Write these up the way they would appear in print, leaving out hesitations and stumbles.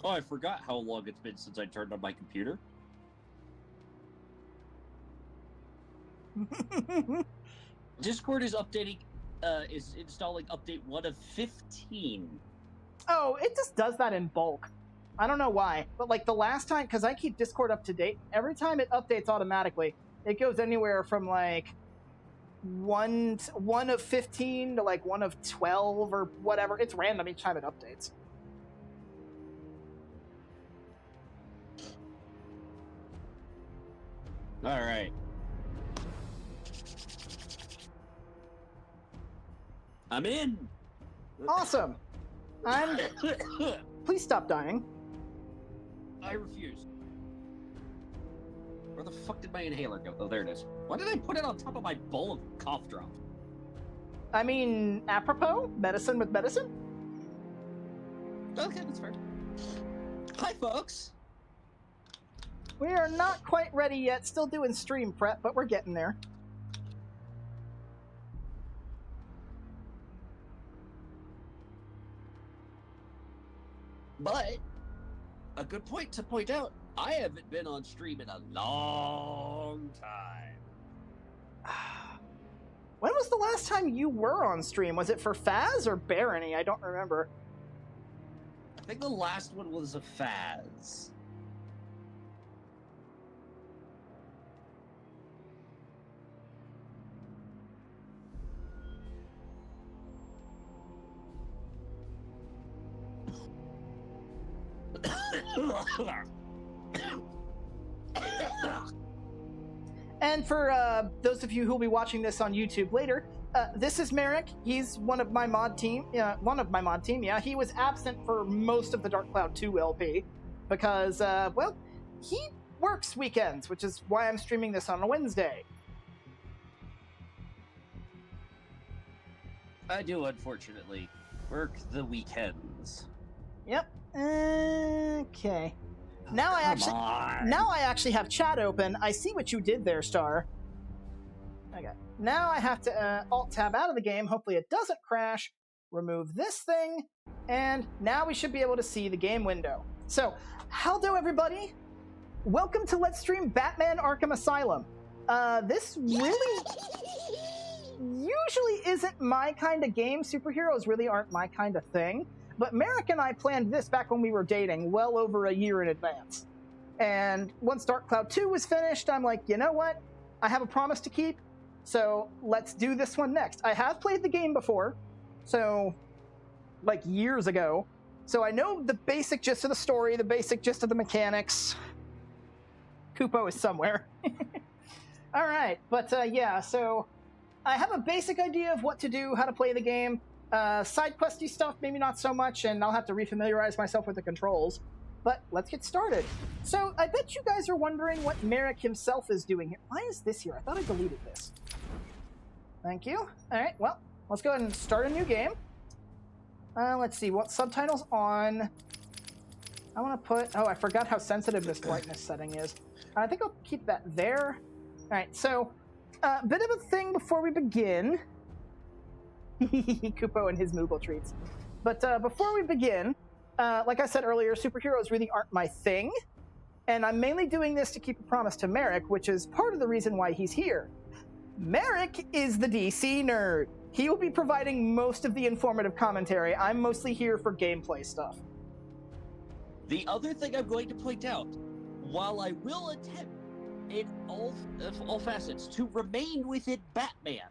Oh, I forgot how long it's been since I turned on my computer. Discord is updating, is installing update 1 of 15. Oh, it just does that in bulk. I don't know why, but like the last time, because I keep Discord up to date, every time it updates automatically, it goes anywhere from like one of 15 to like 1 of 12 or whatever. It's random each time it updates. All right. I'm in. Awesome. Please stop dying. I refuse. Where the fuck did my inhaler go? Oh, there it is. Why did I put it on top of my bowl of cough drop? I mean, apropos, medicine with medicine? Okay, that's fair. Hi, folks. We are not quite ready yet. Still doing stream prep, but we're getting there. But a good point to point out, I haven't been on stream in a long time. When was the last time you were on stream? Was it for Faz or Barony? I don't remember. I think the last one was a Faz. And for those of you who will be watching this on YouTube later, this is Marek. He's one of my mod team. Yeah, he was absent for most of the Dark Cloud 2 LP because, well, he works weekends, which is why I'm streaming this on a Wednesday. I do, unfortunately, work the weekends. Yep. Okay. Now I actually have chat open. I see what you did there, Star. Okay. Now I have to Alt-Tab out of the game. Hopefully it doesn't crash. Remove this thing. And now we should be able to see the game window. So, howdo everybody? Welcome to Let's Stream Batman Arkham Asylum. This really usually isn't my kind of game. Superheroes really aren't my kind of thing. But Marek and I planned this back when we were dating, well over a year in advance. And once Dark Cloud 2 was finished, I'm like, you know what? I have a promise to keep, so let's do this one next. I have played the game before, so, like, years ago. So I know the basic gist of the story, the basic gist of the mechanics. Kupo is somewhere. All right, but yeah, so I have a basic idea of what to do, how to play the game. Side questy stuff, maybe not so much, and I'll have to refamiliarize myself with the controls. But let's get started. So, I bet you guys are wondering what Marek himself is doing here. Why is this here? I thought I deleted this. Thank you. Alright, well, let's go ahead and start a new game. Let's see, what subtitles on? I want to put... Oh, I forgot how sensitive this brightness setting is. I think I'll keep that there. Alright, so, a bit of a thing before we begin... Kupo and his Moogle treats. But before we begin, like I said earlier, superheroes really aren't my thing, and I'm mainly doing this to keep a promise to Marek, which is part of the reason why he's here. Marek is the DC nerd. He will be providing most of the informative commentary. I'm mostly here for gameplay stuff. The other thing I'm going to point out, while I will attempt in all facets to remain within Batman,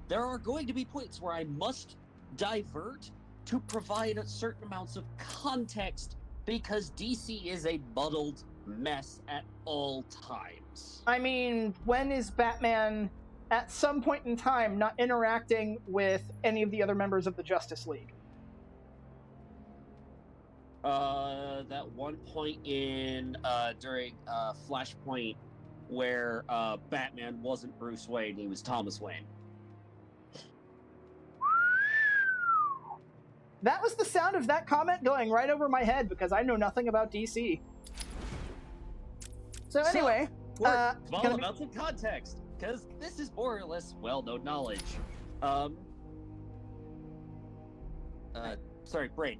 there are going to be points where I must divert to provide certain amounts of context because DC is a muddled mess at all times. I mean, when is Batman at some point in time not interacting with any of the other members of the Justice League? That one point in during Flashpoint where Batman wasn't Bruce Wayne, he was Thomas Wayne. That was the sound of that comment going right over my head because I know nothing about DC. So anyway, all about some context. because this is more or less well-known knowledge. Sorry, brain.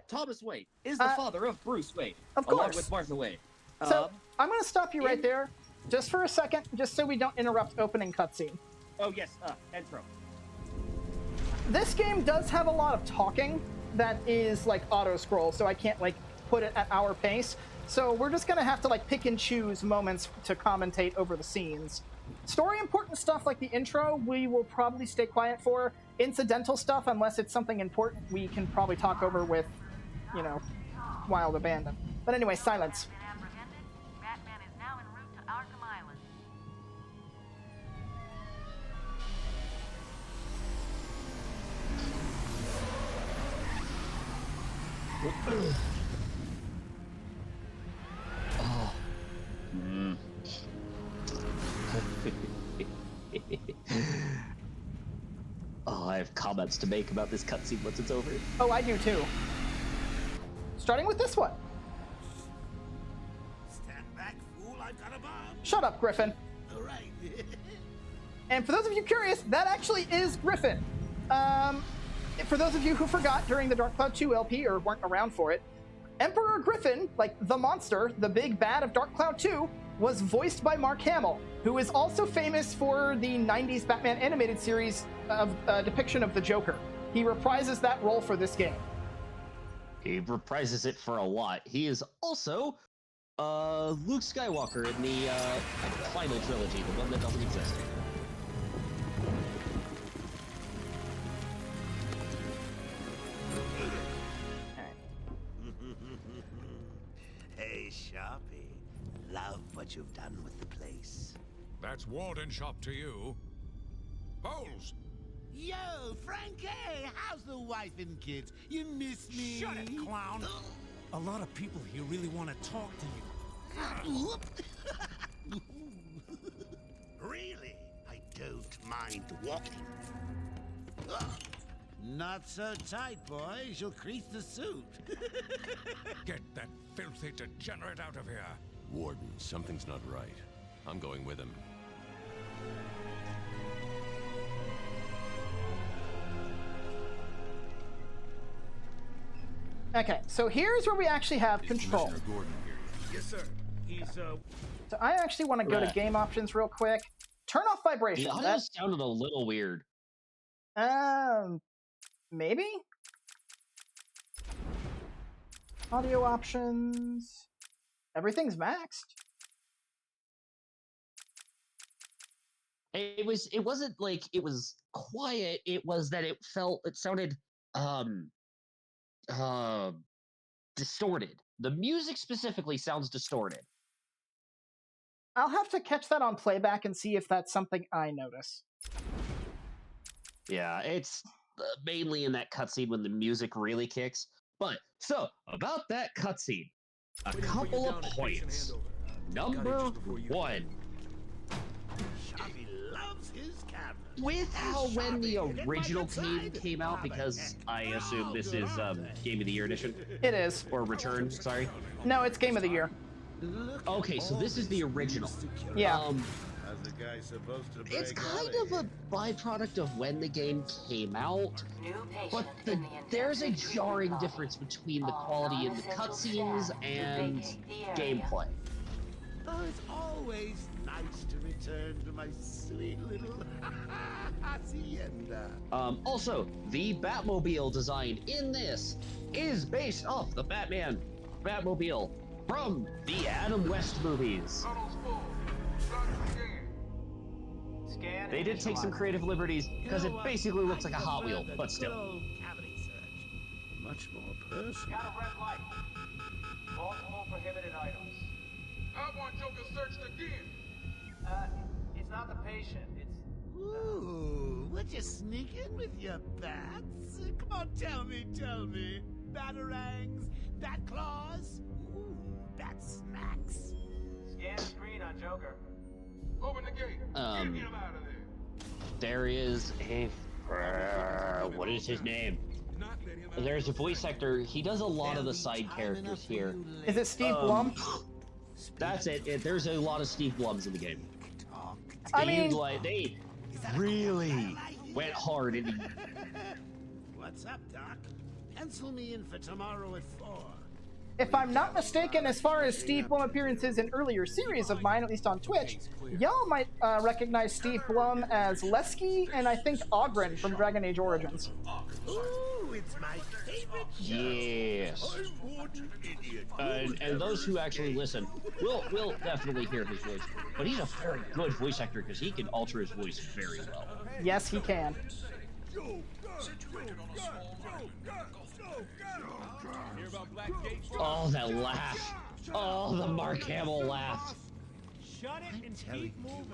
Thomas Wayne is the father of Bruce Wayne, of along course. with Martha Wayne. So I'm going to stop you right there, just for a second, just so we don't interrupt opening cutscene. Oh yes, intro. This game does have a lot of talking that is like auto scroll, so I can't like put it at our pace. So we're just going to have to like pick and choose moments to commentate over the scenes. Story important stuff like the intro, we will probably stay quiet for. Incidental stuff, unless it's something important, we can probably talk over with, you know, Wild Abandon. But anyway, silence. Batman is now en route to Arkham Island. Oh, I have comments to make about this cutscene once it's over. Oh, I do too. Starting with this one. Stand back, fool, I've got a bomb. Shut up, Griffin. All right. And for those of you curious, that actually is Griffin. For those of you who forgot during the Dark Cloud 2 LP or weren't around for it, Emperor Griffin, like the monster, the big bad of Dark Cloud 2, was voiced by Mark Hamill, who is also famous for the 90s Batman animated series of depiction of the Joker. He reprises that role for this game. He reprises it for a lot. He is also Luke Skywalker in the final trilogy, the one that doesn't exist. Hey, Sharpie. Love what you've done with the place. That's Warden Shop to you. Bowles! Yo, Frankie! How's the wife and kids? You miss me? Shut it, clown! A lot of people here really want to talk to you. Really? I don't mind walking. Not so tight, boys. You'll crease the suit. Get that filthy degenerate out of here. Warden, something's not right. I'm going with him. Okay, so here's where we actually have control. Commissioner Gordon here. Yes, sir. He's, So I actually want to go to game options real quick. Turn off vibration. The audio sounded a little weird. Maybe? Audio options. Everything's maxed. It wasn't like it was quiet, it was that it sounded distorted. The music specifically sounds distorted. I'll have to catch that on playback and see if that's something I notice. Yeah, it's mainly in that cutscene when the music really kicks. But, so, about that cutscene, a couple of points. Number one, Sharpie loves his camera. with how when the original game came out, because I assume this is Game of the Year edition, It is. or Return, sorry. No, it's Game of the Year. Okay, so this is the original. Yeah. How's the guy supposed to It's break kind out of a byproduct of when the game came out, but there's a jarring difference between the quality in the cutscenes and gameplay. Oh, it's always nice to return to my sweet little hacienda. Also, the Batmobile design in this is based off the Batmobile from the Adam West movies. They did take some creative liberties because it basically looks like a Hot Wheel, but still. Cavity search. Much more personal. Got a red light. Multiple prohibited items. I want Joker searched again. It's not the patient. It's Ooh, would you sneak in with your bats? Come on, tell me. Batarangs, bat claws, ooh, bat smacks. scan screen on Joker. Open the gate. Get him out of there. There is a what is his name? Not let him out. There's a voice actor. He does a lot of the side characters here. Is it Steve Blum? speak. That's it. There's a lot of Steve Blums in the game. Talk. I mean, They really went hard in. What's up, Doc? Pencil me in for tomorrow at 4. if I'm not mistaken, as far as Steve Blum appearances in earlier series of mine, at least on Twitch, y'all might recognize Steve Blum as Lesky and I think Ogren from Dragon Age Origins. Ooh, it's my favorite show. Yes. And those who actually listen will definitely hear his voice. But he's a very good voice actor because he can alter his voice very well. Yes, he can. Oh, that laugh. Oh, the Mark Hamill laugh. Shut it and keep moving.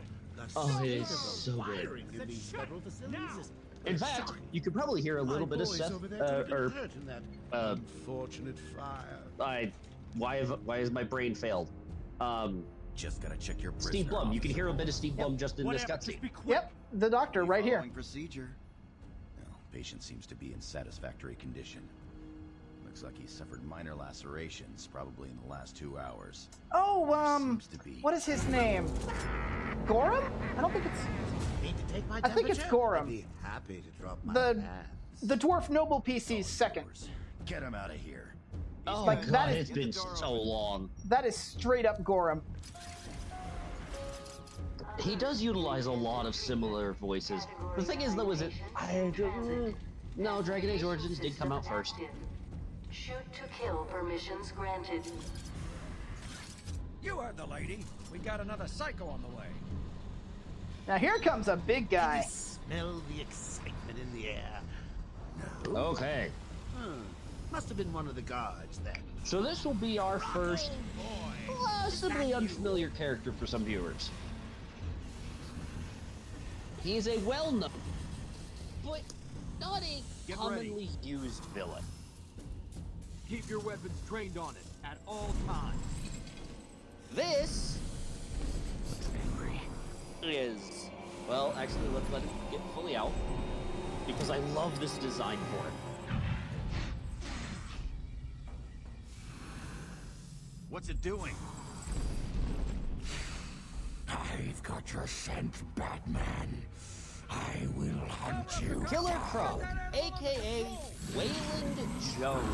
Oh, it is so good. In these federal facilities. In fact, you could probably hear a little bit of Seth, Unfortunate fire. why has my brain failed? Just gotta check your prisoner. Steve Blum. You can hear a bit of Steve Blum just in this Whatever, cutscene. just be quick. Yep, the doctor right here. Following procedure. Well, patient seems to be in satisfactory condition. Looks like he suffered minor lacerations, probably in the last 2 hours. Oh, Seems to be. what is his name? Gorham? I don't think it's Need to take my I think it's temperature? Gorham. I'd be happy to drop my the pants. dwarf noble PC's second. Get him out of here. Oh Like, God, that is- it's been so long. That is straight up Gorham. He does utilize a lot of similar voices. The thing is, though, is it? No, Dragon Age Origins did come out first. Shoot to kill permissions granted. You heard the lady. We got another psycho on the way. Now here comes a big guy. I smell the excitement in the air. No. Okay, Must have been one of the guards then. so this will be our first possibly unfamiliar character for some viewers. He is a well-known, but not a Get commonly used villain. Keep your weapons trained on it at all times. This is, well, actually, let's let it get fully out, because I love this design for it. What's it doing? I've got your scent, Batman. I will hunt you. Killer Crow, aka Wayland Jones.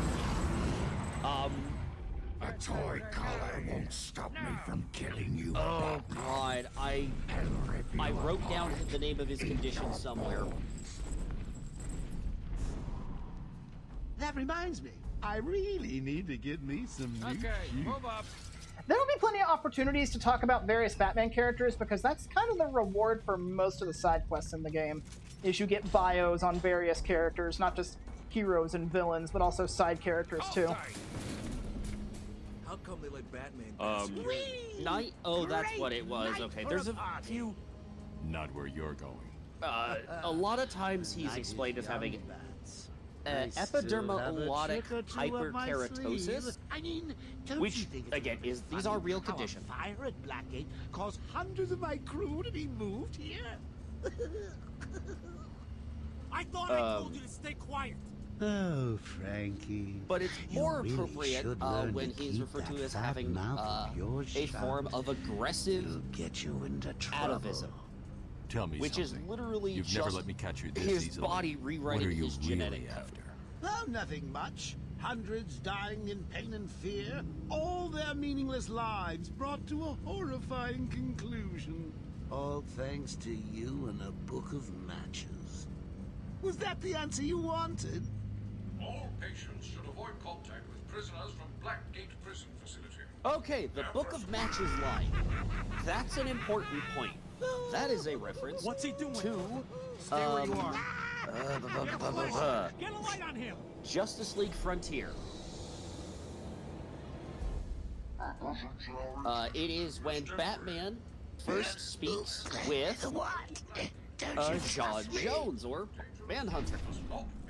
A toy collar won't stop me from killing you, Oh Batman. God, I I'll rip you wrote down apart. the name of his condition somewhere. That reminds me, I really need to get me some new Okay, shoes. move up. There'll be plenty of opportunities to talk about various Batman characters because that's kind of the reward for most of the side quests in the game, is you get bios on various characters, not just heroes and villains, but also side characters too. How come they let Batman Night. Oh, that's what it was. Okay, there's a few. Not where you're going. A lot lot of times he's explained as having epidermolytic hyperkeratosis, I mean, don't which you think it's again is these funny are real how a conditions. fire at Blackgate caused hundreds of my crew to be moved here? I thought I told you to stay quiet. Oh, Frankie. But it's You more really appropriate should learn when to he's keep referred to that as fat having mouth of yours a shut. form of aggressive It'll get you into trouble. atavism, Tell me which is something. literally You've just never let me catch you this his easily. body What are rewriting you his genetic really code. after? Oh, nothing much. Hundreds dying in pain and fear. All their meaningless lives brought to a horrifying conclusion. All thanks to you and a book of matches. Was that the answer you wanted? All patients should avoid contact with prisoners from Blackgate Prison Facility. Okay, the Book of Matches line. That's an important point. That is a reference What's he doing? to Stay where you are. Get a light on him. Justice League Frontier. It is when Batman first speaks with John Jones, or Manhunter.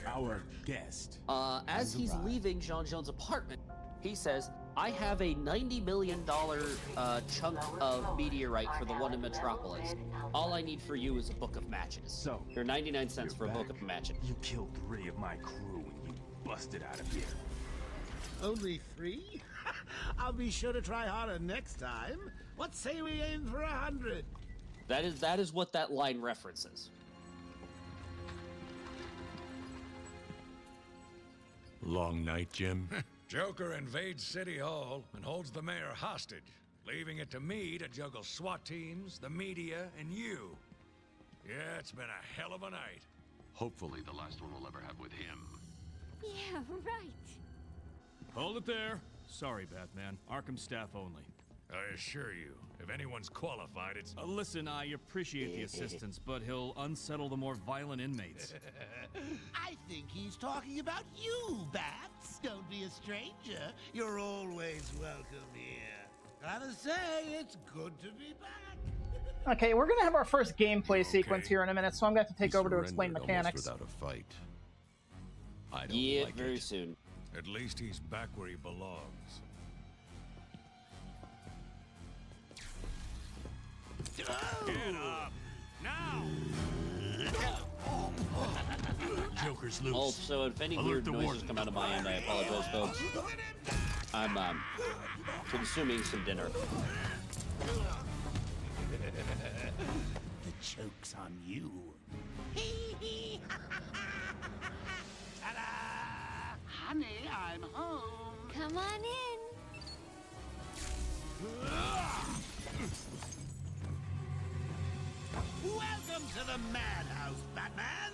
Our guest. As he's leaving John Jones' apartment, he says, I have a $90 million chunk of meteorite for the one in Metropolis. All I need for you is a book of matches. So, You're 99 cents for a book of matches. You killed 3 of my crew and you busted out of here. Only 3? I'll be sure to try harder next time. What say we aim for 100? That is what that line references. Long night, Jim? Joker invades City Hall and holds the mayor hostage, leaving it to me to juggle SWAT teams, the media, and you. Yeah, it's been a hell of a night. Hopefully the last one we'll ever have with him. Yeah, right. Hold it there. Sorry, Batman. Arkham staff only. I assure you, if anyone's qualified, it's... Listen, I appreciate the assistance, but he'll unsettle the more violent inmates. I think he's talking about you, Bats. Don't be a stranger. You're always welcome here. Gotta say, it's good to be back. Okay, we're gonna have our first gameplay sequence here in a minute, so I'm gonna have to take over to explain mechanics. Without a fight. I don't Yeah, like very it. soon. At least he's back where he belongs. Get up! Now! Joker's loose. Also, if any weird noises come out of my end, I apologize, folks. I'm consuming some dinner. The joke's on you. Ta-da! Honey, I'm home. Come on in. Welcome to the madhouse, Batman!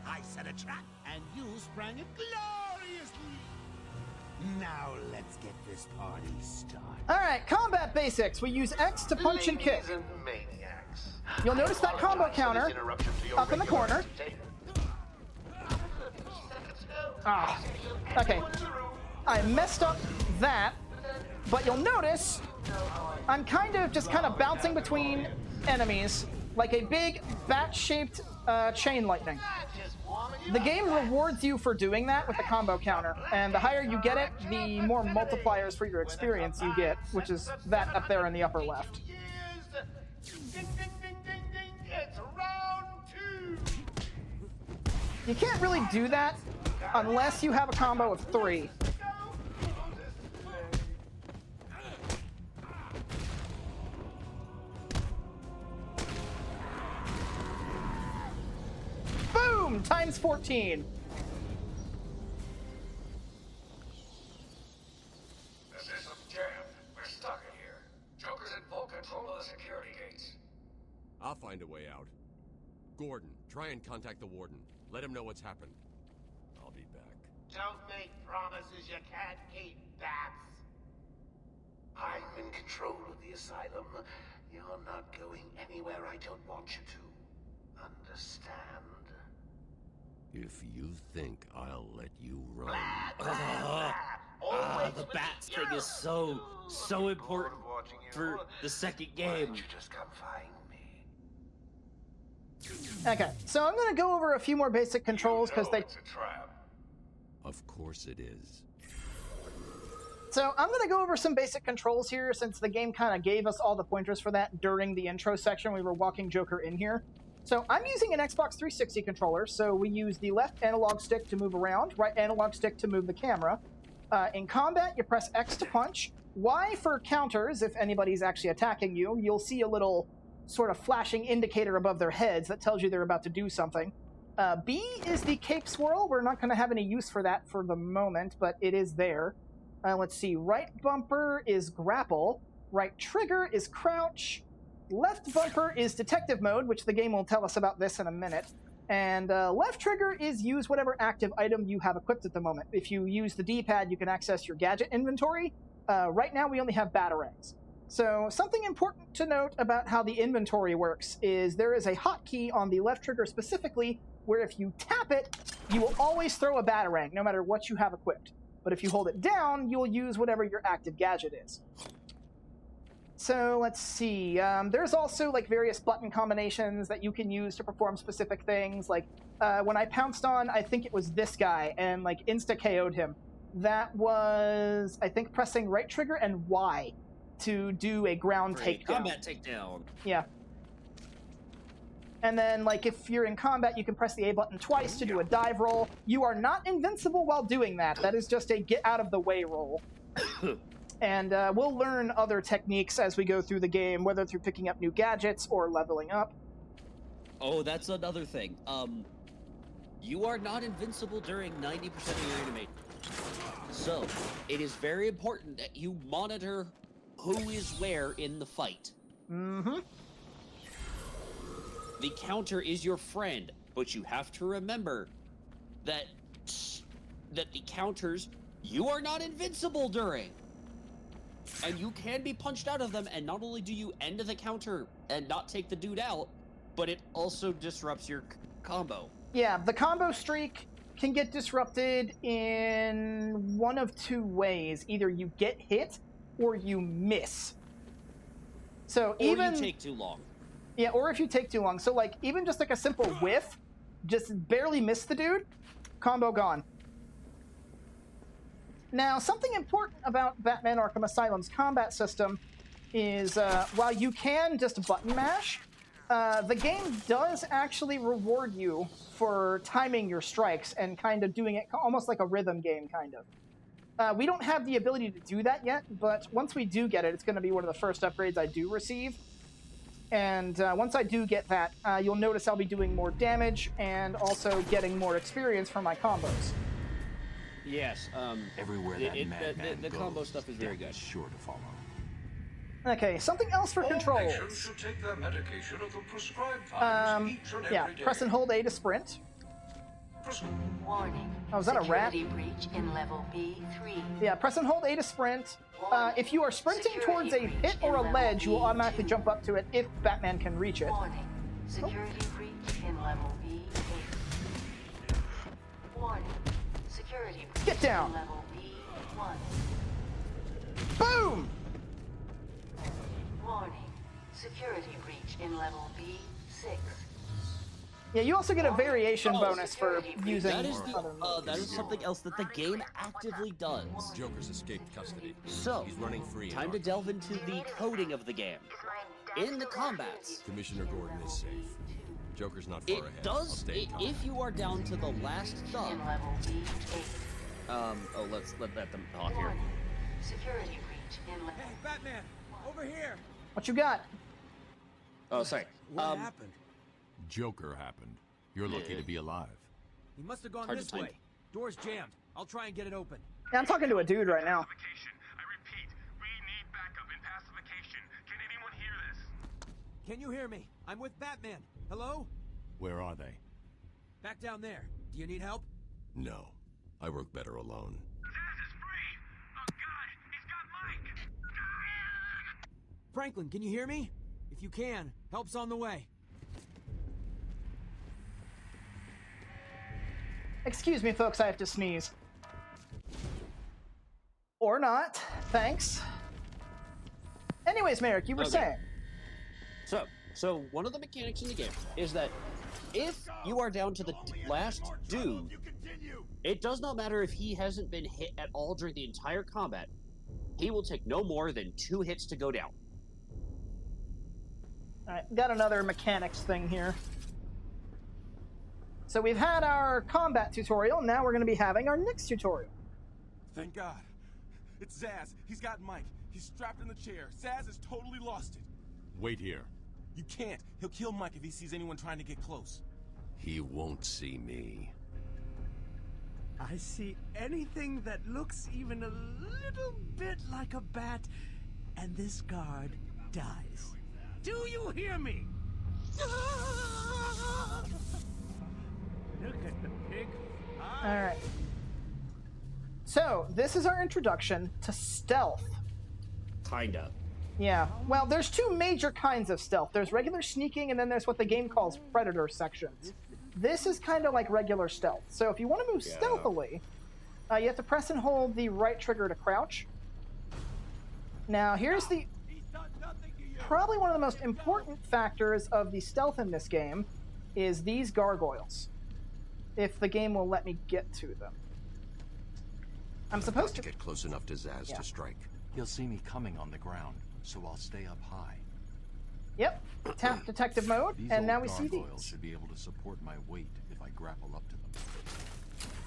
I set a trap, and you sprang it gloriously! Now let's get this party started. Alright, combat basics. We use X to punch and kick. You'll notice that combo counter up in the corner. Ah, okay. I messed up that, but you'll notice I'm kind of bouncing between enemies like a big bat-shaped chain lightning. The game rewards you for doing that with the combo counter, and the higher you get it, the more multipliers for your experience you get, which is that up there in the upper left. It's round 2! You can't really do that unless you have a combo of 3. Boom! Times 14. The system's jammed. We're stuck in here. Joker's in full control of the security gates. I'll find a way out. Gordon, try and contact the warden. Let him know what's happened. I'll be back. Don't make promises you can't keep, Bats. I'm in control of the asylum. You're not going anywhere I don't want you to. Understand? If you think I'll let you run... The bats thing is so important for the second game. Why don't you just come find me? Okay, so I'm going to go over a few more basic controls because they... It's a trap. Of course it is. So I'm going to go over some basic controls here since the game kind of gave us all the pointers for that during the intro section. We were walking Joker in here. So I'm using an Xbox 360 controller, so we use the left analog stick to move around, right analog stick to move the camera. In combat, you press X to punch, Y for counters. If anybody's actually attacking you, you'll see a little sort of flashing indicator above their heads that tells you they're about to do something. B is the cape swirl. We're not going to have any use for that for the moment, but it is there. Let's see, right bumper is grapple, right trigger is crouch, left bumper is detective mode, which the game will tell us about this in a minute. And left trigger is use whatever active item you have equipped at the moment. If you use the D-pad, you can access your gadget inventory. Right now, we only have batarangs. So something important to note about how the inventory works is there is a hotkey on the left trigger specifically where if you tap it, you will always throw a batarang, no matter what you have equipped. But if you hold it down, you'll use whatever your active gadget is. So let's see. There's also like various button combinations that you can use to perform specific things. Like when I pounced on, I think it was this guy, and like insta KO'd him. That was, I think, pressing right trigger and Y to do a ground takedown. Combat takedown. Yeah. And then, like, if you're in combat, you can press the A button twice to do a dive roll. You are not invincible while doing that. That is just a get-out-of-the-way roll. And we'll learn other techniques as we go through the game, whether through picking up new gadgets or leveling up. Oh, that's another thing. You are not invincible during 90% of your animation. So, it is very important that you monitor who is where in the fight. Mm-hmm. The counter is your friend, but you have to remember that the counters, you are not invincible during. And you can be punched out of them, and not only do you end the counter and not take the dude out, but it also disrupts your combo. Yeah, the combo streak can get disrupted in one of two ways. Either you get hit or you miss. So or even you take too long. Yeah, or if you take too long. So like even just like a simple whiff, just barely miss the dude, combo gone. Now, something important about Batman Arkham Asylum's combat system is while you can just button mash, the game does actually reward you for timing your strikes and kind of doing it almost like a rhythm game, kind of. We don't have the ability to do that yet, but once we do get it, it's going to be one of the first upgrades I do receive. And once I do get that, you'll notice I'll be doing more damage and also getting more experience from my combos. Yes, everywhere the combo stuff is very good. Sure to follow. Okay, something else for controls. Patients should take their medication at the prescribed times each and every day. Press and hold A to sprint. Warning. Oh, is that a rat? Security breach in level B3. Yeah, press and hold A to sprint. If you are sprinting towards a pit or a ledge, you will automatically jump up to it if Batman can reach it. Warning. Security breach in level B8. Warning. Security breach Get down. in level B1. Boom! Warning. Security breach in level B6. Yeah, you also get a variation bonus for using that is other moves. that is something else that the game actively does. Joker's escaped custody. So, He's running free. time to delve into the coding of the game. In the combats, Commissioner Gordon is safe. Joker's not far it ahead. I'll does, stay in contact. if you are down to the last thug. In level B8. Let's let them talk here. Warning. Security breach in level. Hey, Batman! Over here! What you got? Oh, sorry. What happened? Joker happened. You're lucky to be alive. He must have gone Hard to this time. way. Door's jammed. I'll try and get it open. Yeah, I'm talking to a dude right now. I repeat, we need backup in pacification. Can anyone hear this? Can you hear me? I'm with Batman. Hello? Where are they? Back down there. Do you need help? No. I work better alone. Zaz is free! Oh god, he's got Mike! Franklin, can you hear me? If you can, help's on the way. Excuse me, folks, I have to sneeze. Or not. Thanks. Anyways, Marek, you were saying. So one of the mechanics in the game is that if you are down to the last dude, it does not matter if he hasn't been hit at all during the entire combat. He will take no more than 2 hits to go down. Alright, got another mechanics thing here. So we've had our combat tutorial, now we're going to be having our next tutorial. Thank God. It's Zaz. He's got Mike. He's strapped in the chair. Zaz has totally lost it. Wait here. You can't. He'll kill Mike if he sees anyone trying to get close. He won't see me. I see anything that looks even a little bit like a bat, and this guard dies. Do you hear me? Look at the pig. Alright. So, this is our introduction to stealth. Kinda. Yeah, well, there's 2 major kinds of stealth. There's regular sneaking, and then there's what the game calls predator sections. This is kind of like regular stealth. So if you want to move stealthily, you have to press and hold the right trigger to crouch. Now, here's the... Probably one of the most important factors of the stealth in this game is these gargoyles. If the game will let me get to them. I'm supposed to get close enough to Zaz to strike. He'll see me coming on the ground, so I'll stay up high. Yep. Tap detective mode, and now we see these. Gargoyles should be able to support my weight if I grapple up to them.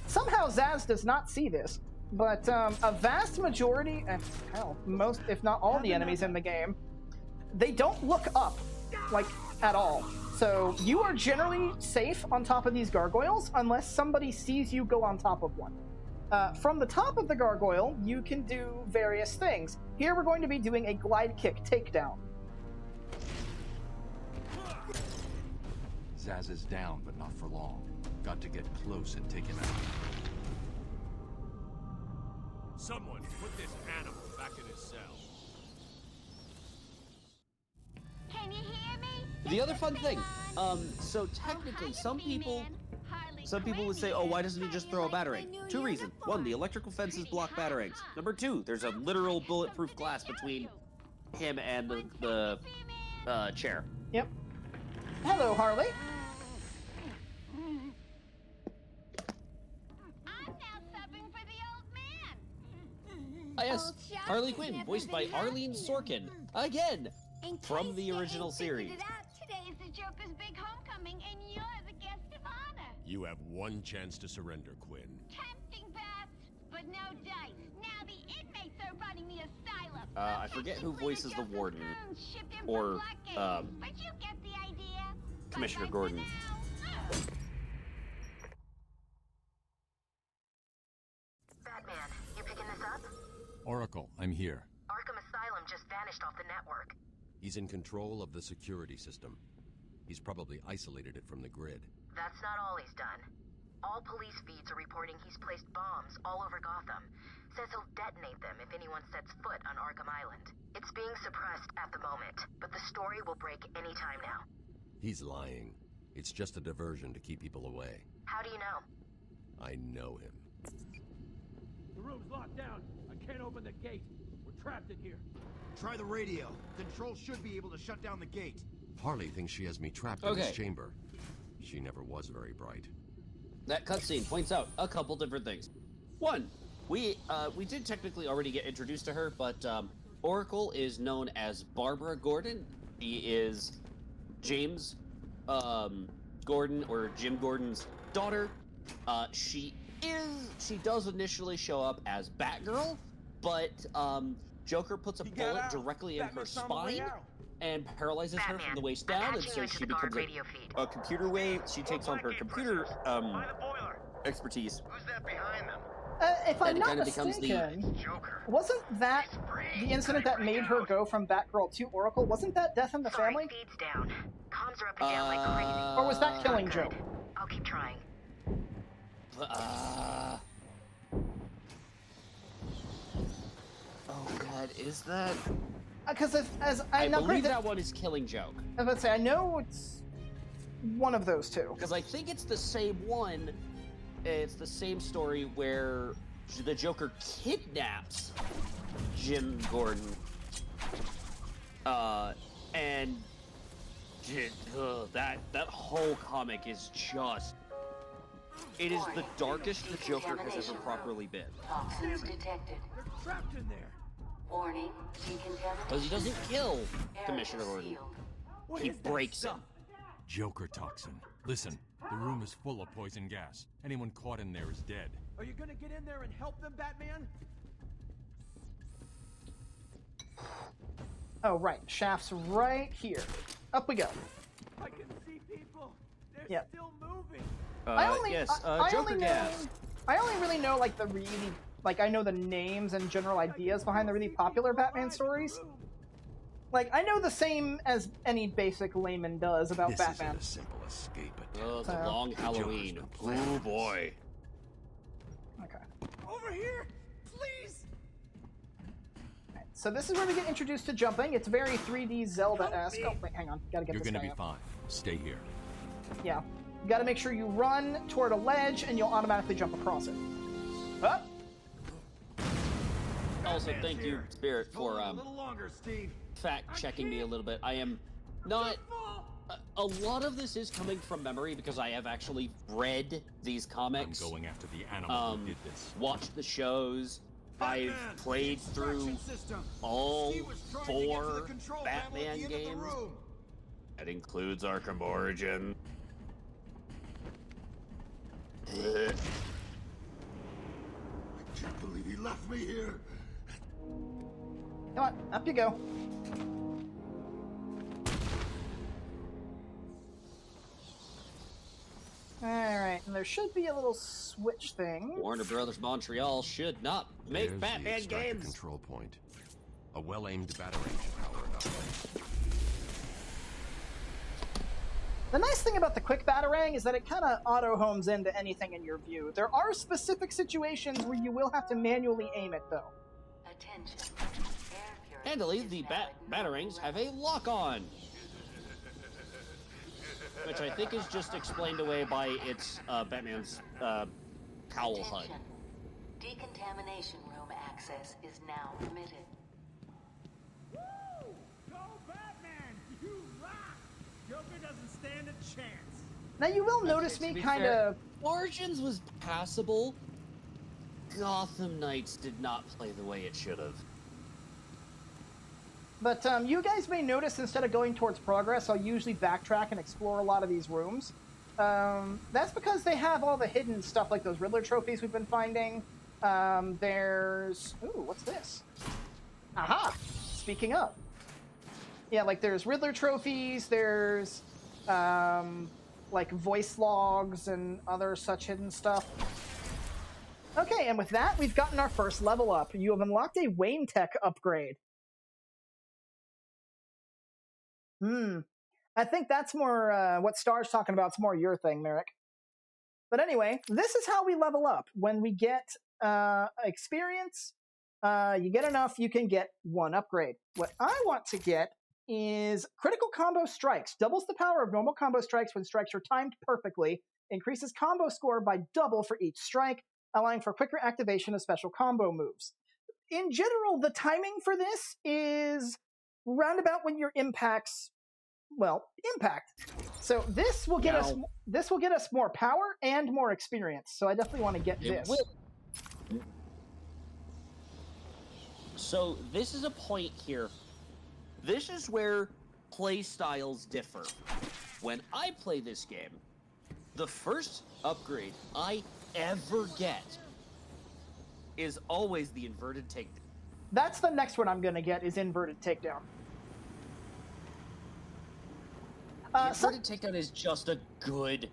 Somehow Zaz does not see this. But a vast majority, and hell, most, if not all, the enemies in the game, they don't look up, like, at all. So you are generally safe on top of these gargoyles unless somebody sees you go on top of one. From the top of the gargoyle, you can do various things. Here we're going to be doing a glide kick takedown. Zaz is down, but not for long. Got to get close and take him out. Someone put this animal back in his cell. Can you hear me? The other fun thing, so technically, some people would say, oh, why doesn't he just throw a batarang? Two reasons. One, the electrical fences block batarangs. Number two, there's a literal bulletproof glass between him and the chair. Yep. Hello, Harley. Yes, Harley Quinn, voiced by Arlene Sorkin, again, from the original series. Today is the Joker's big homecoming, and you're the guest of honor. You have one chance to surrender, Quinn. Tempting, perhaps, but no dice. Now the inmates are running the asylum. I forget who voices the warden, or, but you get the idea. Commissioner Gordon. Batman, you picking this up? Oracle, I'm here. Arkham Asylum just vanished off the network. He's in control of the security system. He's probably isolated it from the grid. That's not all he's done. All police feeds are reporting he's placed bombs all over Gotham. Says he'll detonate them if anyone sets foot on Arkham Island. It's being suppressed at the moment, but the story will break any time now. He's lying. It's just a diversion to keep people away. How do you know? I know him. The room's locked down. I can't open the gate. We're trapped in here. Try the radio. Control should be able to shut down the gate. Harley thinks she has me trapped in this chamber. She never was very bright. That cutscene points out a couple different things. One, we did technically already get introduced to her, but Oracle is known as Barbara Gordon. She is James Gordon, or Jim Gordon's daughter. She does initially show up as Batgirl, but Joker puts a bullet directly in her spine and paralyzes her from the waist down, and so she becomes a computer wave. She takes on her computer expertise. Who's that behind them? If I'm not mistaken, wasn't that the incident that made her go from Batgirl to Oracle? Wasn't that Death in the Family? Feeds down. Comms are up and down like crazy. Or was that Killing Joke? I'll keep trying. Oh God, is that? Because I believe that one is Killing Joke. I was about to say, I know it's one of those two. Because I think it's the same one. It's the same story where the Joker kidnaps Jim Gordon. And that whole comic is just... It is the darkest the Joker has ever properly been. Toxins detected. They're trapped in there. Warning, decontamination. Because he doesn't kill Commissioner Gordon. He breaks him. Joker toxin. Listen, the room is full of poison gas. Anyone caught in there is dead. Are you gonna get in there and help them, Batman? Oh, right. Shaft's right here. Up we go. I can see people. They're still moving. Joker gas. I only really know, like, the really... Like, I know the names and general ideas behind the really popular Batman stories. Like, I know the same as any basic layman does about Batman. This isn't a simple escape attempt. Oh, it's a long Halloween. Oh, boy. Okay. Over here, please. Right, so this is where we get introduced to jumping. It's very 3D Zelda-esque. Oh, wait, hang on. Gotta get You're this guy gonna be up. fine. Stay here. Yeah. You gotta make sure you run toward a ledge, and you'll automatically jump across it. Up. Also, thank you, Spirit, for A little longer, Steve. fact-checking me a little bit. I am not... A lot of this is coming from memory because I have actually read these comics. I'm going after the animal who did this. Watched the shows. I've played through all 4 Batman games. That includes Arkham Origin. Can't believe he left me here. Come on, up you go. Alright, and there should be a little switch thing. Warner Brothers Montreal should not make There's Batman the extractor games. control point. A well-aimed batarang should power it up. The nice thing about the quick batarang is that it kind of auto-homes into anything in your view. There are specific situations where you will have to manually aim it, though. Attention. Handily, the batarangs have a lock-on, which I think is just explained away by its Batman's cowl HUD. Decontamination room access is now permitted. Woo! Go Batman! You rock! Joker doesn't stand a chance. Now you will notice me kind of... Origins was passable. Gotham Knights did not play the way it should have. But you guys may notice instead of going towards progress, I'll usually backtrack and explore a lot of these rooms. That's because they have all the hidden stuff like those Riddler trophies we've been finding. There's... Ooh, what's this? Aha! Speaking of. Yeah, like there's Riddler trophies, there's like voice logs and other such hidden stuff. Okay, and with that, we've gotten our first level up. You have unlocked a Wayne Tech upgrade. I think that's more what Star's talking about. It's more your thing, Marek. But anyway, this is how we level up. When we get experience, you get enough, you can get one upgrade. What I want to get is critical combo strikes. Doubles the power of normal combo strikes when strikes are timed perfectly. Increases combo score by double for each strike, allowing for quicker activation of special combo moves. In general, the timing for this is roundabout when your impacts, well, impact. So this will get us more power and more experience. So I definitely want to get this. So this is a point here. This is where play styles differ. When I play this game, the first upgrade I ever get is always the inverted takedown. That's the next one I'm going to get, is inverted takedown. Inverted takedown is just a good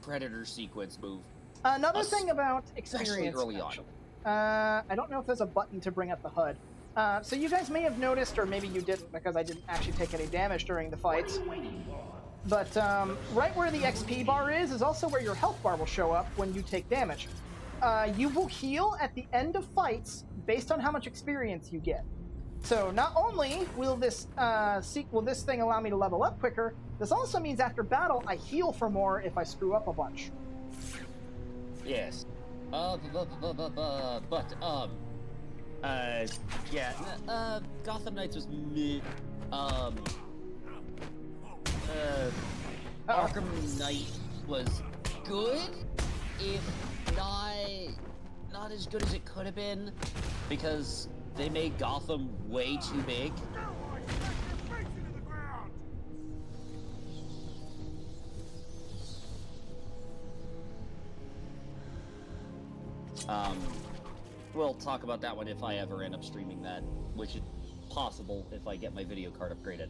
Predator sequence move. Another thing about experience, early on. I don't know if there's a button to bring up the HUD. So you guys may have noticed, or maybe you didn't, because I didn't actually take any damage during the fights. But right where the XP bar is also where your health bar will show up when you take damage. You will heal at the end of fights based on how much experience you get. So not only will this thing allow me to level up quicker, this also means after battle I heal for more if I screw up a bunch. Yes. Gotham Knights was mid. Arkham Knight was good, if not as good as it could have been, because they made Gotham way too big. We'll talk about that one if I ever end up streaming that, which is possible if I get my video card upgraded.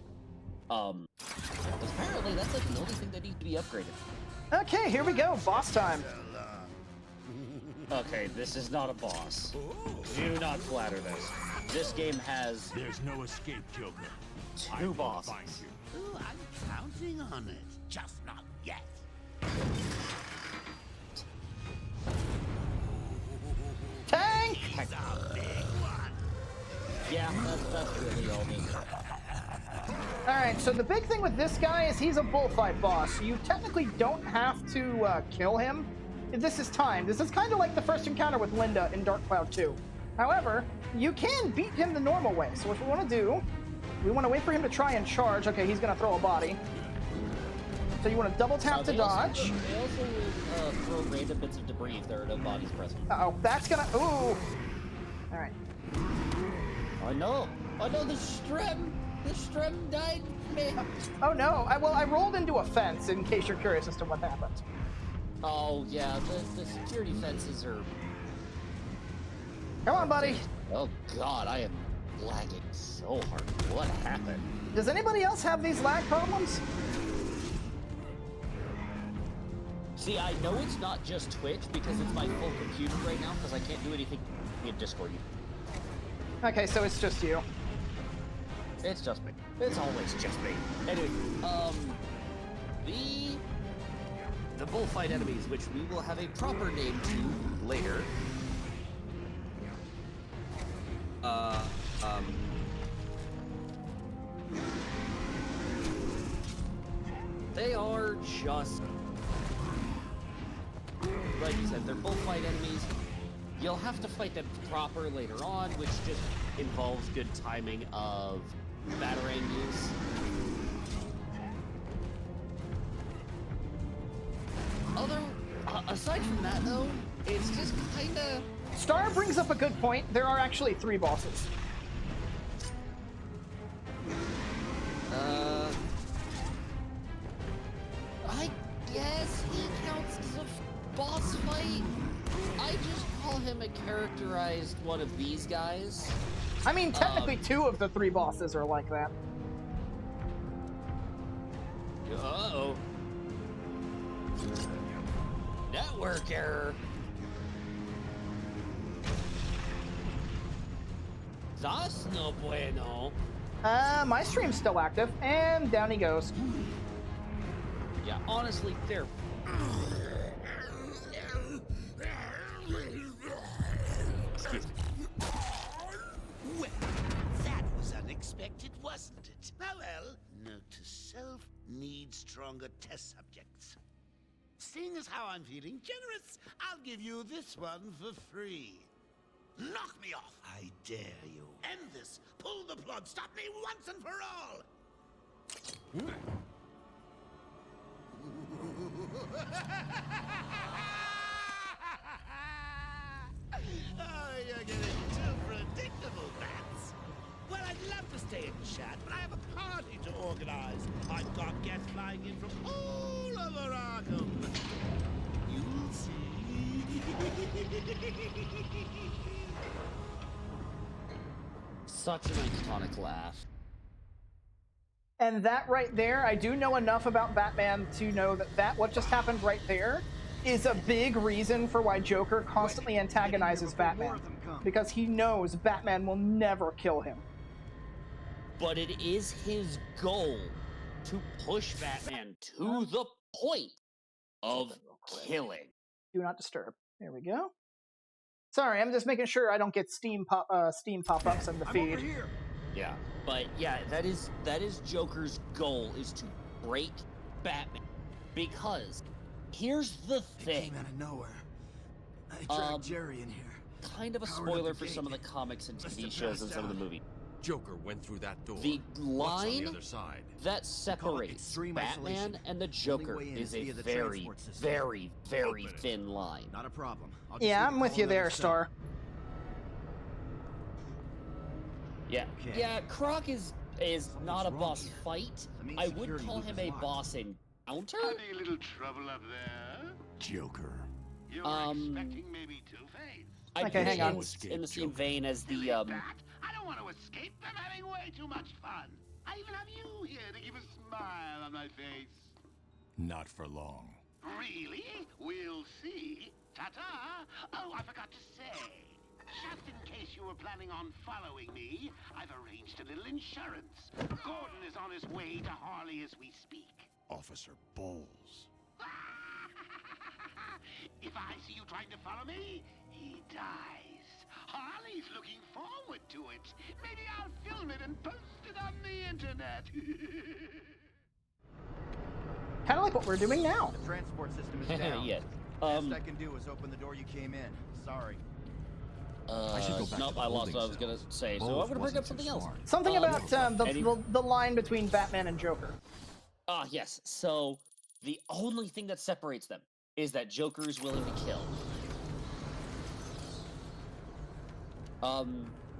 Apparently that's like the only thing that needs to be upgraded. Okay, here we go, boss time. Okay, this is not a boss. Do not flatter this. This game has... There's no escape, Joker. Two bosses. Oh, I'm counting on it. Just not yet. Tank! Yeah, that's really all me. Alright, so the big thing with this guy is he's a bullfight boss. You technically don't have to kill him. This is timed. This is kind of like the first encounter with Linda in Dark Cloud 2. However, you can beat him the normal way. So what we want to do, we want to wait for him to try and charge. Okay, he's going to throw a body. So you want to double tap to dodge. They also throw random bits of debris if there are no bodies present. Uh-oh, that's going to... Ooh! Alright. Oh no! Oh no, the Strem died, man! Oh no, I rolled into a fence in case you're curious as to what happened. Oh yeah, the security fences are Come on, buddy. Oh god, I am lagging so hard. What happened? Does anybody else have these lag problems? See, I know it's not just Twitch because it's my full computer right now because I can't do anything in Discord. Okay, so it's just you. It's just me. It's always just me. Anyway, the bullfight enemies, which we will have a proper name to later. They are just, like you said, they're bullfight enemies. You'll have to fight them proper later on, which just involves good timing of batarang use. Aside from that, though, it's just kind of... Star brings up a good point. There are actually 3 bosses. I guess he counts as a boss fight. I just call him a characterized one of these guys. I mean, technically 2 of the 3 bosses are like that. Uh-oh. Network error. That's no bueno. My stream's still active, and down he goes. Yeah, honestly, they're... Excuse me. Well, that was unexpected, wasn't it? Ah, well, note to self, need stronger test subjects. Seeing as how I'm feeling generous, I'll give you this one for free. Knock me off, I dare you. End this. Pull the plug. Stop me once and for all. Oh, you're getting too predictable, Bats. Well, I'd love to stay and chat, but I have a party to organize. I've got guests flying in from all over Arkham. You'll see. Such an iconic laugh. And that right there, I do know enough about Batman to know that what just happened right there is a big reason for why Joker constantly antagonizes Batman. Because he knows Batman will never kill him. But it is his goal to push Batman to the point of killing. Do not disturb. There we go. Sorry, I'm just making sure I don't get Steam pop-ups in the feed. Yeah, but yeah, that is Joker's goal, is to break Batman. Because here's the thing. Came out of nowhere. I dragged Jerry in here. Kind of a spoiler for some of the comics and TV shows and some of the movies. Joker went through that door. The What's on line the other side? that separates Batman and the Joker is a very, very, very thin line. Not a problem. Yeah, I'm with you there, Star. Yeah, yeah. Croc is not a boss fight. I would call him a boss encounter. Any little trouble up there? Joker. You were expecting maybe Two-Face. I Okay, hang on. In the same vein as the I don't want to escape. I'm having way too much fun. I even have you here to keep a smile on my face. Not for long. Really? We'll see. Ta-ta! Oh, I forgot to say. Just in case you were planning on following me, I've arranged a little insurance. Gordon is on his way to Harley as we speak. Officer Bowles. If I see you trying to follow me, he dies. Harley's looking forward to it. Maybe I'll film it and post it on the internet. Kind of like what we're doing now. The transport system is down. Yeah. Best I can do is open the door you came in. Sorry. I should go back nope, to the I lost holding what I was cell. gonna say, so Bowles I'm gonna bring up wasn't something too else. smart. Something about the line between Batman and Joker. Ah, yes. So the only thing that separates them is that Joker is willing to kill.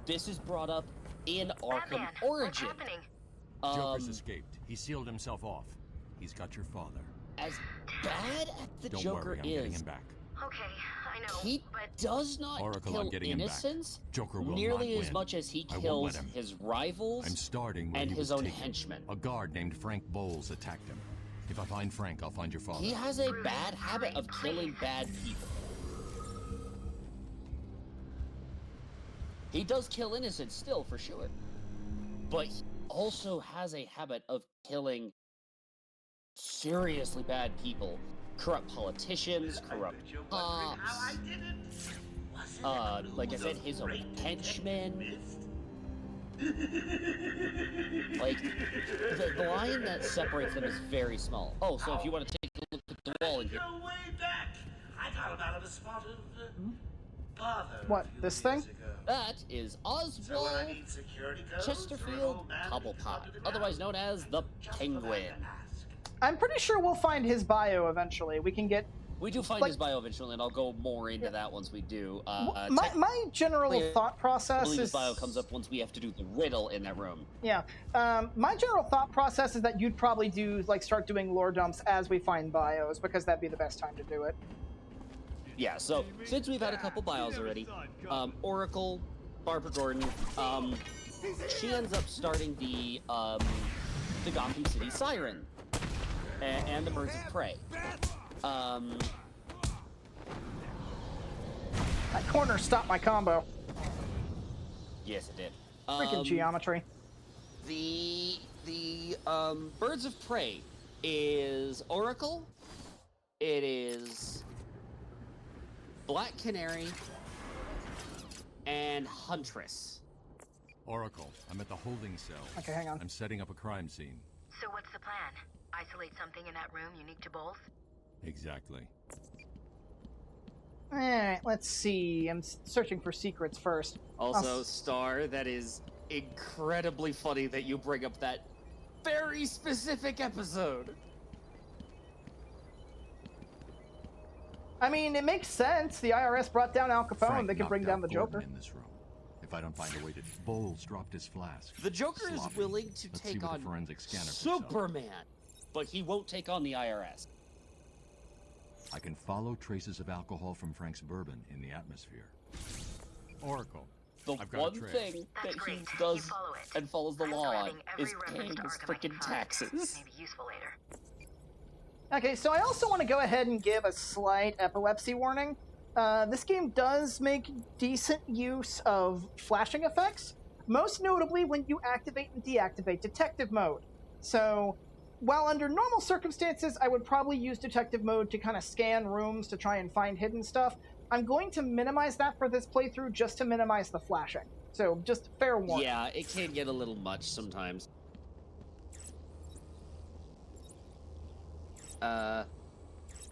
This is brought up in Arkham Batman, Origin. what's happening? Joker's escaped. He sealed himself off. He's got your father. As bad as the Don't Joker worry, I'm getting is, him back. Okay, I know, He does not Oracle, kill I'm getting him back. innocents Joker will nearly not as win. much as he I won't kills let him. his rivals I'm starting where and he his was own taken. henchmen. A guard named Frank Bowles attacked him. If I find Frank, I'll find your father. He has a bad habit of killing bad people. He does kill innocents still, for sure. But he also has a habit of killing seriously bad people. Corrupt politicians, corrupt cops. Like I said, his own henchmen. Like, the line that separates them is very small. Oh, so if you want to take a look at the wall in here. Go way back. I got him out of a spot of bother. What, this thing? That is Oswald Chesterfield Cobblepot, otherwise known as the Penguin. I'm pretty sure we'll find his bio eventually. We can get... We do find his bio eventually, and I'll go more into that once we do. My general thought process is... his bio comes up once we have to do the riddle in that room. Yeah. My general thought process is that you'd probably start doing lore dumps as we find bios, because that'd be the best time to do it. Yeah, so since we've had a couple bios already, Oracle, Barbara Gordon, she ends up starting the Gotham City Siren and the Birds of Prey. That corner stopped my combo. Yes, it did. Freaking geometry. The Birds of Prey is Oracle. It is Black Canary and Huntress. Oracle, I'm at the holding cell. Okay, hang on. I'm setting up a crime scene. So what's the plan? Isolate something in that room unique to both? Exactly. Alright, let's see. I'm searching for secrets first. Also, Star, that is incredibly funny that you bring up that very specific episode. I mean, it makes sense. The IRS brought down Al Capone. Frank They could bring knocked down out the Gordon Joker. in this room. If I don't find a way to... Bowles dropped his flask. The Joker is Sloppy. willing to Let's see take what on the forensic scanner picks up. Superman, but he won't take on the IRS. I can follow traces of alcohol from Frank's bourbon in the atmosphere. Oracle, The I've got one a trail. thing that he does and follows the law on is paying his freaking taxes. Maybe useful later. Okay, so I also want to go ahead and give a slight epilepsy warning. This game does make decent use of flashing effects, most notably when you activate and deactivate detective mode. So, while under normal circumstances I would probably use detective mode to kind of scan rooms to try and find hidden stuff, I'm going to minimize that for this playthrough just to minimize the flashing. So, just fair warning. Yeah, it can get a little much sometimes.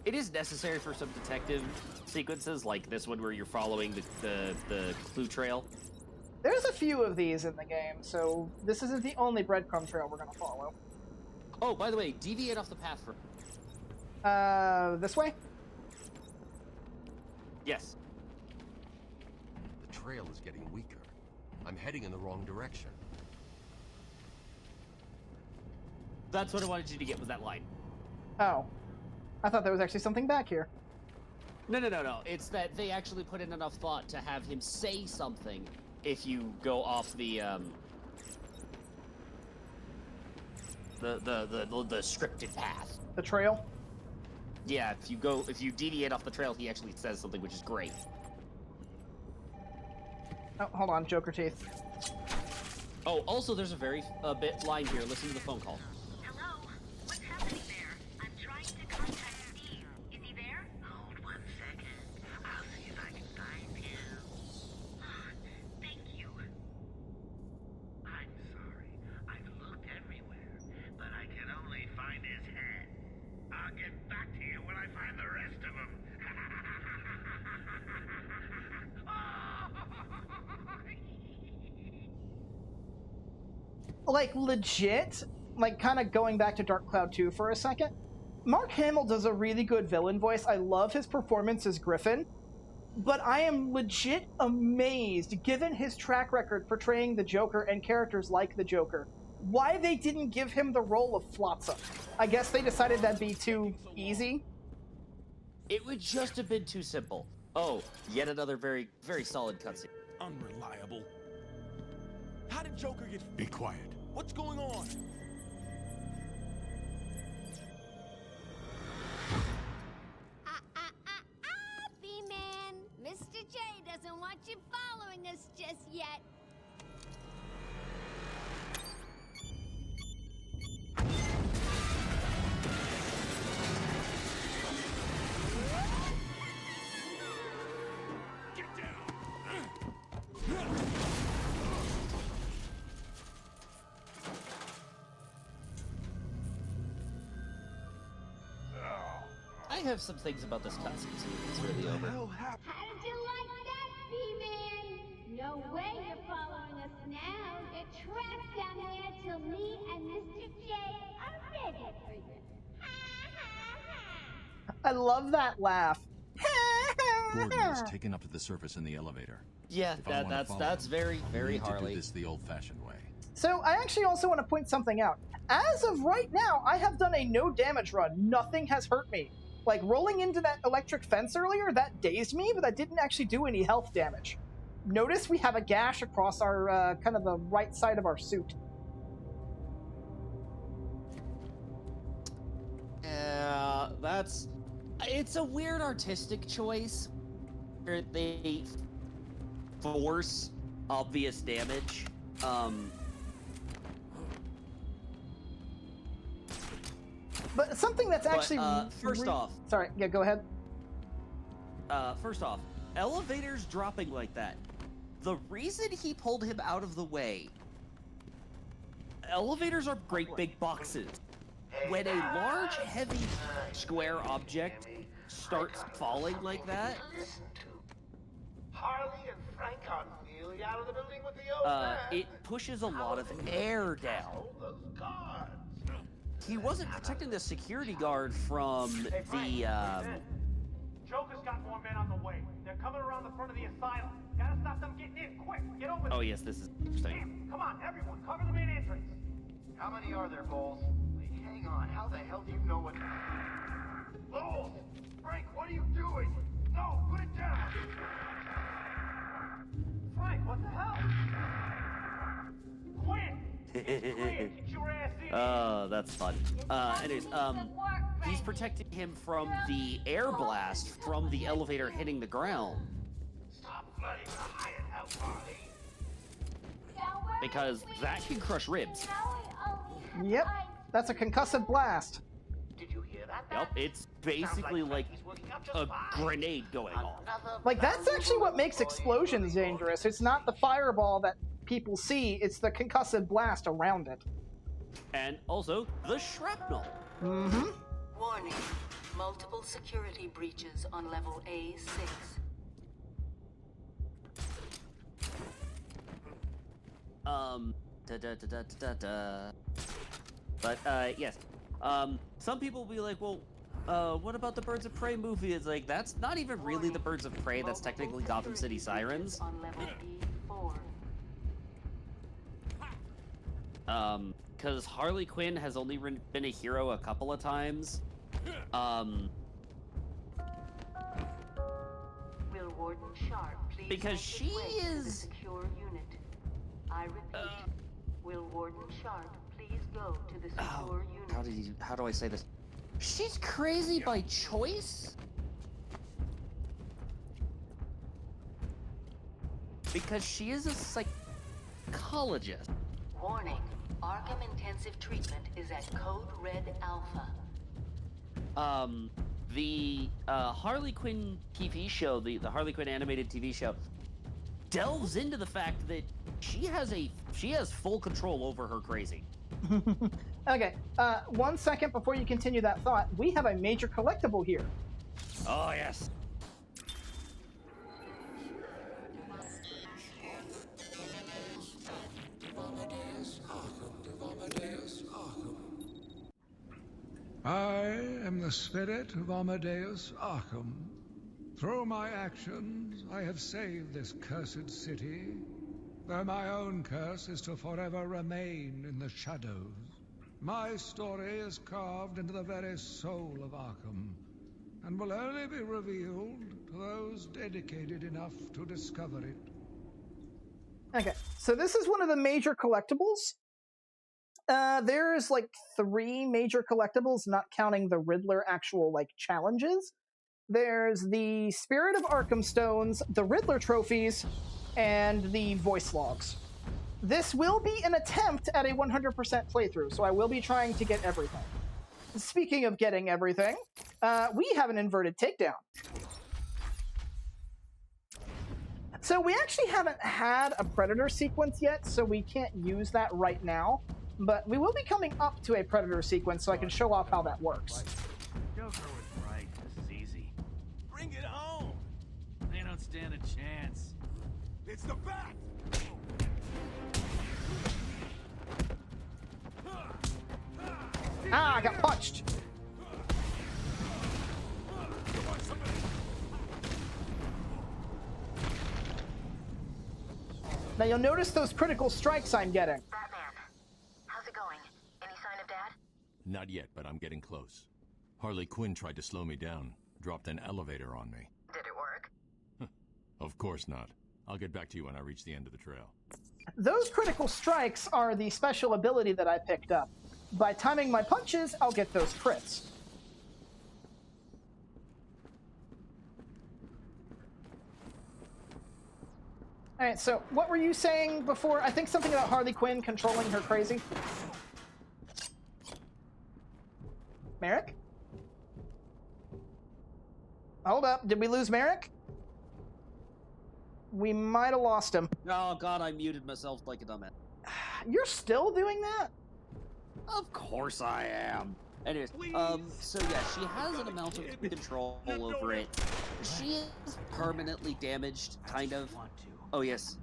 It is necessary for some detective sequences, like this one where you're following the clue trail. There's a few of these in the game, so this isn't the only breadcrumb trail we're going to follow. Oh, by the way, deviate off the path for... This way? Yes. The trail is getting weaker. I'm heading in the wrong direction. That's what I wanted you to get, was that line. Oh. I thought there was actually something back here. No. It's that they actually put in enough thought to have him say something if you go off the scripted path. The trail? Yeah, if you deviate off the trail, he actually says something, which is great. Oh, hold on, Joker teeth. Oh, also, there's a bit line here. Listen to the phone call. Hello? What's happening there? I'm trying to contact Steve. Is he there? Hold 1 second. I'll see if I can find him. Thank you. I'm sorry. I've looked everywhere, but I can only find his head. I'll get back to you when I find the rest of them. Like, legit, like, kind of going back to Dark Cloud 2 for a second, Mark Hamill does a really good villain voice. I love his performance as Griffin, but I am legit amazed, given his track record portraying the Joker and characters like the Joker, why they didn't give him the role of Flotsam. I guess they decided that'd be too easy. It would just have been too simple. Oh, yet another very, very solid cutscene. Unreliable. How did Joker get... Be quiet. What's going on? B-Man, Mr. J doesn't want you following us just yet. I have some things about this cutscene, so it's really over. How did you like that, B-Man? No way you're following us now. You're trapped down there till me and Mr. J are ready for you. I love that laugh. Gordon was taken up to the surface in the elevator. Yeah, that's very, very Harley. To do this the old-fashioned way. So I actually also want to point something out. As of right now, I have done a no damage run. Nothing has hurt me. Like, rolling into that electric fence earlier, that dazed me, but that didn't actually do any health damage. Notice we have a gash across our, kind of the right side of our suit. Yeah, it's a weird artistic choice where they force obvious damage. But something that's actually... first off... Sorry, yeah, go ahead. First off, elevators dropping like that. The reason he pulled him out of the way... Elevators are great big boxes. When a large, heavy, square object starts falling like that... Harley and Frank aren't nearly out of the building with the old man. It pushes a lot of air down. He wasn't protecting the security guard from the, Joker's got more men on the way. They're coming around the front of the asylum. Gotta stop them getting in, quick! Get over there! Oh yes, this is interesting. Come on, everyone, cover the main entrance! How many are there, Bowles? Wait, hang on. How the hell do you know what... Bowles! Frank, what are you doing? No, put it down! Frank, what the hell? Quinn! Get your ass in! Oh, that's fun. Anyways, he's protecting him from the air blast from the elevator hitting the ground. Stop flooding the hideout, Harley. Because that can crush ribs. Yep, that's a concussive blast. Did you hear that? Yep, it's basically like a grenade going off. Like, that's actually what makes explosions dangerous. It's not the fireball that people see, it's the concussive blast around it. And also, the shrapnel. Mm-hmm. Warning. Multiple security breaches on level A6. But, yes. Some people will be like, well, what about the Birds of Prey movie? It's like, that's not even really the Birds of Prey, that's technically Gotham City Sirens. On level E4. Because Harley Quinn has only been a hero a couple of times. Will Warden Sharp please because she is... the secure unit. I repeat, will Warden Sharp please go to the secure unit. How do I say this? She's crazy by choice? Because she is a psychologist. Warning. Arkham Intensive Treatment is at Code Red Alpha. The Harley Quinn TV show, the Harley Quinn animated TV show, delves into the fact that she has full control over her crazy. Okay, 1 second before you continue that thought, we have a major collectible here. Oh, yes. I am the spirit of Amadeus Arkham. Through my actions, I have saved this cursed city, though my own curse is to forever remain in the shadows. My story is carved into the very soul of Arkham, and will only be revealed to those dedicated enough to discover it. Okay, so this is one of the major collectibles. There's like 3 major collectibles, not counting the Riddler actual like challenges. There's the Spirit of Arkham Stones, the Riddler trophies, and the voice logs. This will be an attempt at a 100% playthrough, so I will be trying to get everything. Speaking of getting everything, we have an inverted takedown. So we actually haven't had a Predator sequence yet, so we can't use that right now. But we will be coming up to a Predator sequence, so I can show off how that works. Joker was right. This is easy. Bring it home. They don't stand a chance. It's the bat! Ah, I got punched. Now you'll notice those critical strikes I'm getting. Batman, how's it going? Any sign of Dad? Not yet, but I'm getting close. Harley Quinn tried to slow me down, dropped an elevator on me. Did it work? Of course not. I'll get back to you when I reach the end of the trail. Those critical strikes are the special ability that I picked up. By timing my punches, I'll get those crits. Alright, so what were you saying before? I think something about Harley Quinn controlling her crazy. Marek? Hold up, did we lose Marek? We might have lost him. Oh god, I muted myself like a dumbass. You're still doing that? Of course I am. Anyways, so yeah, she has an amount of control over it. She is permanently damaged, kind of. Oh yes,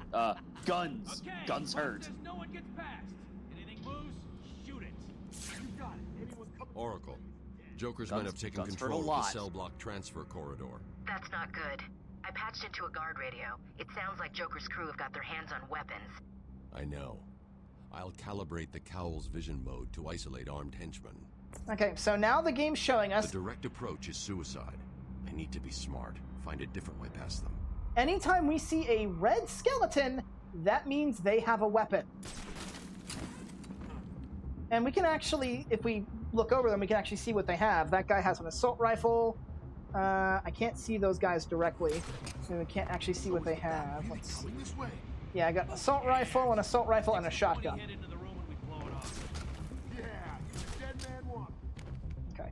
guns. Okay, Guns hurt. No one gets past. Anything moves, shoot it. You got it. Anyone come... Oracle, Joker's Guns- men have taken guns hurt control a of the lot. cell block transfer corridor. That's not good. I patched into a guard radio. It sounds like Joker's crew have got their hands on weapons. I know. I'll calibrate the Cowl's vision mode to isolate armed henchmen. Okay, so now the game's showing us The direct approach is suicide. I need to be smart. Find a different way past them. anytime we see a red skeleton, that means they have a weapon. And we can actually, if we look over them, we can actually see what they have. That guy has an assault rifle. I can't see those guys directly, so we can't actually see what they have. Let's see. Yeah, I got an assault rifle, and a shotgun. Okay.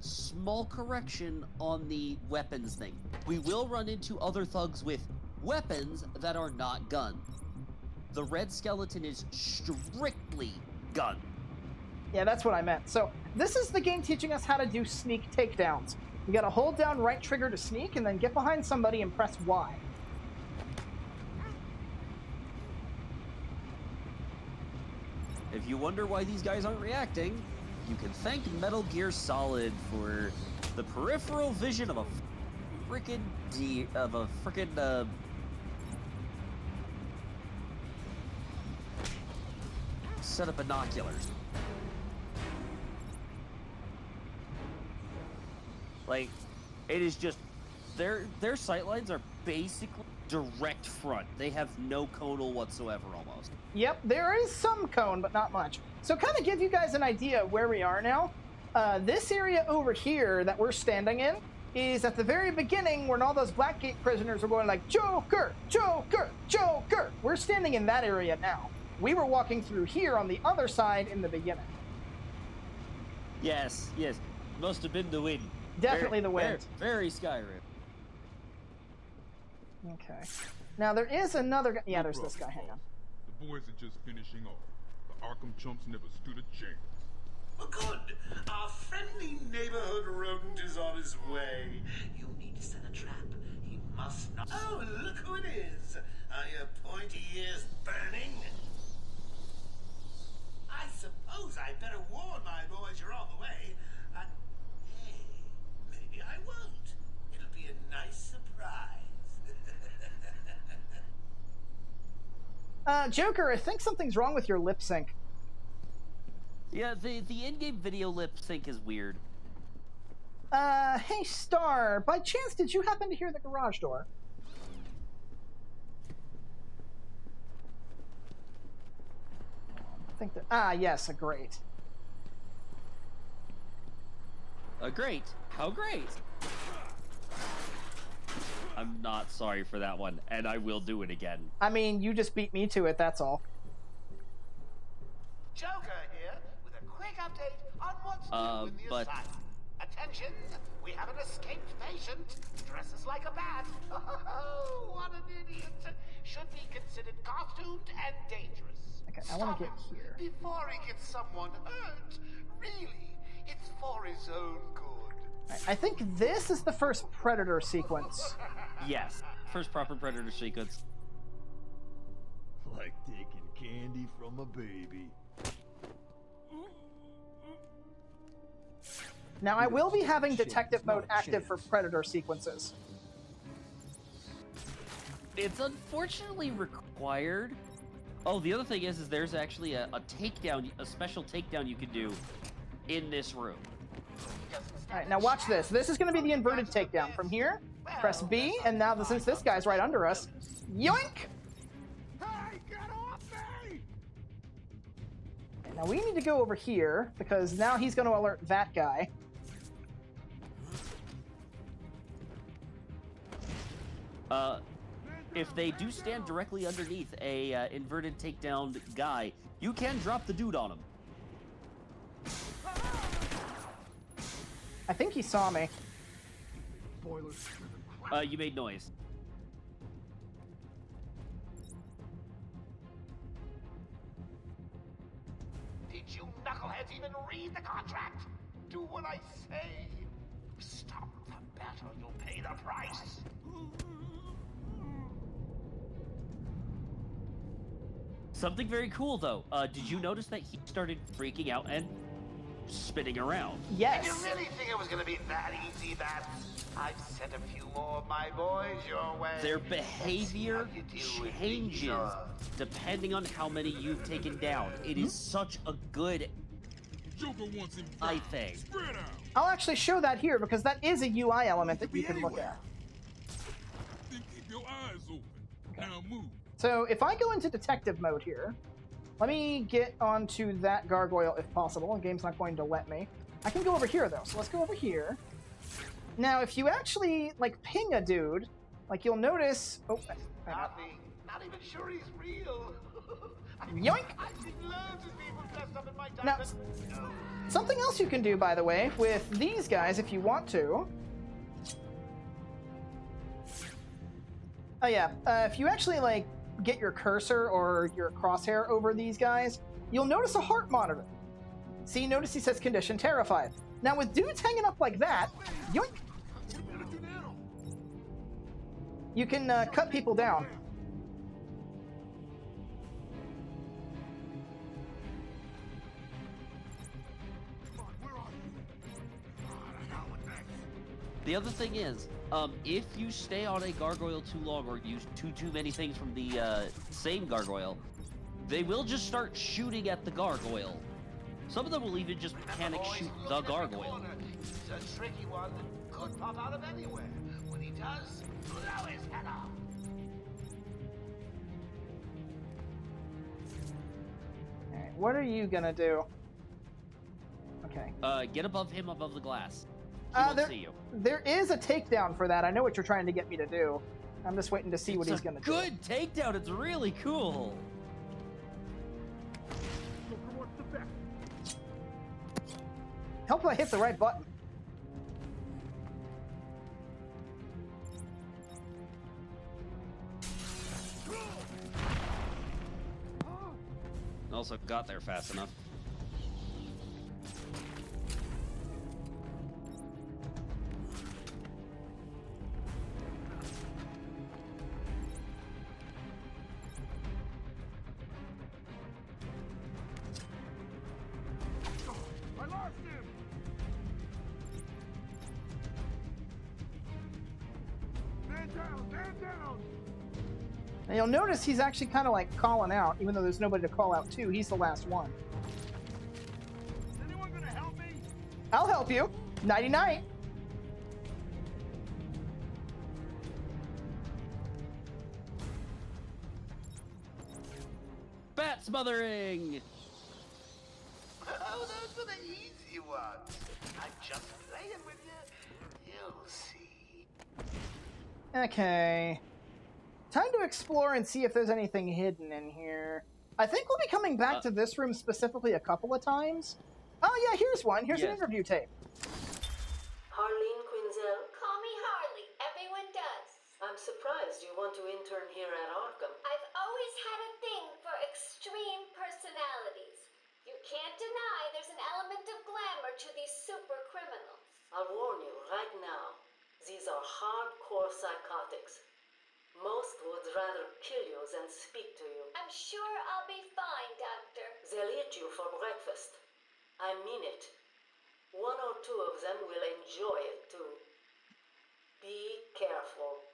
Small correction on the weapons thing. We will run into other thugs with weapons that are not guns. The red skeleton is strictly gun. Yeah, that's what I meant. So this is the game teaching us how to do sneak takedowns. You gotta hold down right trigger to sneak, and then get behind somebody and press Y. If you wonder why these guys aren't reacting, you can thank Metal Gear Solid for the peripheral vision of a frickin' set of binoculars. Like, it is just their sightlines are basically direct front. They have no conal whatsoever almost. Yep, there is some cone, but not much. So kind of give you guys an idea of where we are now. This area over here that we're standing in is at the very beginning when all those Blackgate prisoners were going like, Joker, Joker, Joker. We're standing in that area now. We were walking through here on the other side in the beginning. Yes, yes. Must have been the wind. Definitely the wind. Very Skyrim. Okay. Now there is another guy. Yeah, there's this guy. Hang on. The boys are just finishing off. The Arkham chumps never stood a chance. Oh, good. Our friendly neighborhood rodent is on his way. You need to set a trap. He must not. Oh, look who it is. Are your pointy ears burning? I suppose I better warn my boys you're on the way. And hey, maybe I won't. It'll be a nice surprise. Joker, I think something's wrong with your lip sync. Yeah, the in-game video lip sync is weird. Hey, Star, by chance, did you happen to hear the garage door? I think that... Ah, yes, great. Great. How great? I'm not sorry for that one, and I will do it again. I mean, you just beat me to it, that's all. Joker here with a quick update on what's new in the asylum. Attention, we have an escaped patient. Dresses like a bat. Oh, what an idiot. Should be considered costumed and dangerous. Okay, I want to get here. Before he gets someone hurt. Really, it's for his own good. Right, I think this is the first Predator sequence. Yes, first proper Predator sequence. Like taking candy from a baby. Now, I will be having detective mode active for Predator sequences. It's unfortunately required. Oh, the other thing is there's actually a takedown, a special takedown you can do in this room. Alright, now watch this. This is going to be the inverted takedown. From here, press B, and now since this guy's right under us, yoink! Hey, get off me! Okay, now we need to go over here, because now he's going to alert that guy. If they do stand directly underneath a inverted takedown guy, you can drop the dude on him. I think he saw me. You made noise. Did you knuckleheads even read the contract? Do what I say. Stop the battle, you'll pay the price. Something very cool, though. Did you notice that he started freaking out and spinning around? Yes. Did you really think it was going to be that easy, Bats? I've sent a few more of my boys your way. Their behavior changes depending on how many you've taken down. It is such a good I think. I'll actually show that here because that is a UI element that you can look at. Then keep your eyes open. Now move. So if I go into detective mode here, let me get onto that gargoyle if possible. The game's not going to let me. I can go over here though, so let's go over here. Now, if you actually like ping a dude, like you'll notice. Oh, not even sure he's real. Yoink! I've seen loads of people dressed up in my Now, diamond. something else you can do, by the way, with these guys, if you want to. Oh yeah, if you actually like get your cursor or your crosshair over these guys, you'll notice a heart monitor. See, notice he says condition terrified. Now with dudes hanging up like that, yoink, you can cut people down. The other thing is, if you stay on a gargoyle too long or use too many things from the same gargoyle, they will just start shooting at the gargoyle. Some of them will even just panic shoot the gargoyle. It's a tricky one that could pop out of anywhere. When he does, blow his head off. Alright, what are you gonna do? Okay. Get above him, above the glass. He won't see you. There is a takedown for that. I know what you're trying to get me to do. I'm just waiting to see what he's gonna do. Good takedown. It's really cool. Help if I hit the right button. Also got there fast enough. I lost him! Man down! Man down! And you'll notice he's actually kind of like calling out, even though there's nobody to call out to. He's the last one. Is anyone gonna help me? I'll help you. Nighty night. bat smothering. Oh, those were the easy ones. I'm just playing with you. You'll see. Okay. Time to explore and see if there's anything hidden in here. I think we'll be coming back to this room specifically a couple of times. Oh yeah, here's one. Here's an interview tape. Harleen Quinzel? Call me Harley. Everyone does. I'm surprised you want to intern here at Arkham. I've always had a thing for extreme personalities. You can't deny there's an element of glamour to these super criminals. I'll warn you right now. These are hardcore psychotics. Most would rather kill you than speak to you. I'm sure I'll be fine, Doctor. They'll eat you for breakfast. I mean it. One or two of them will enjoy it too. Be careful.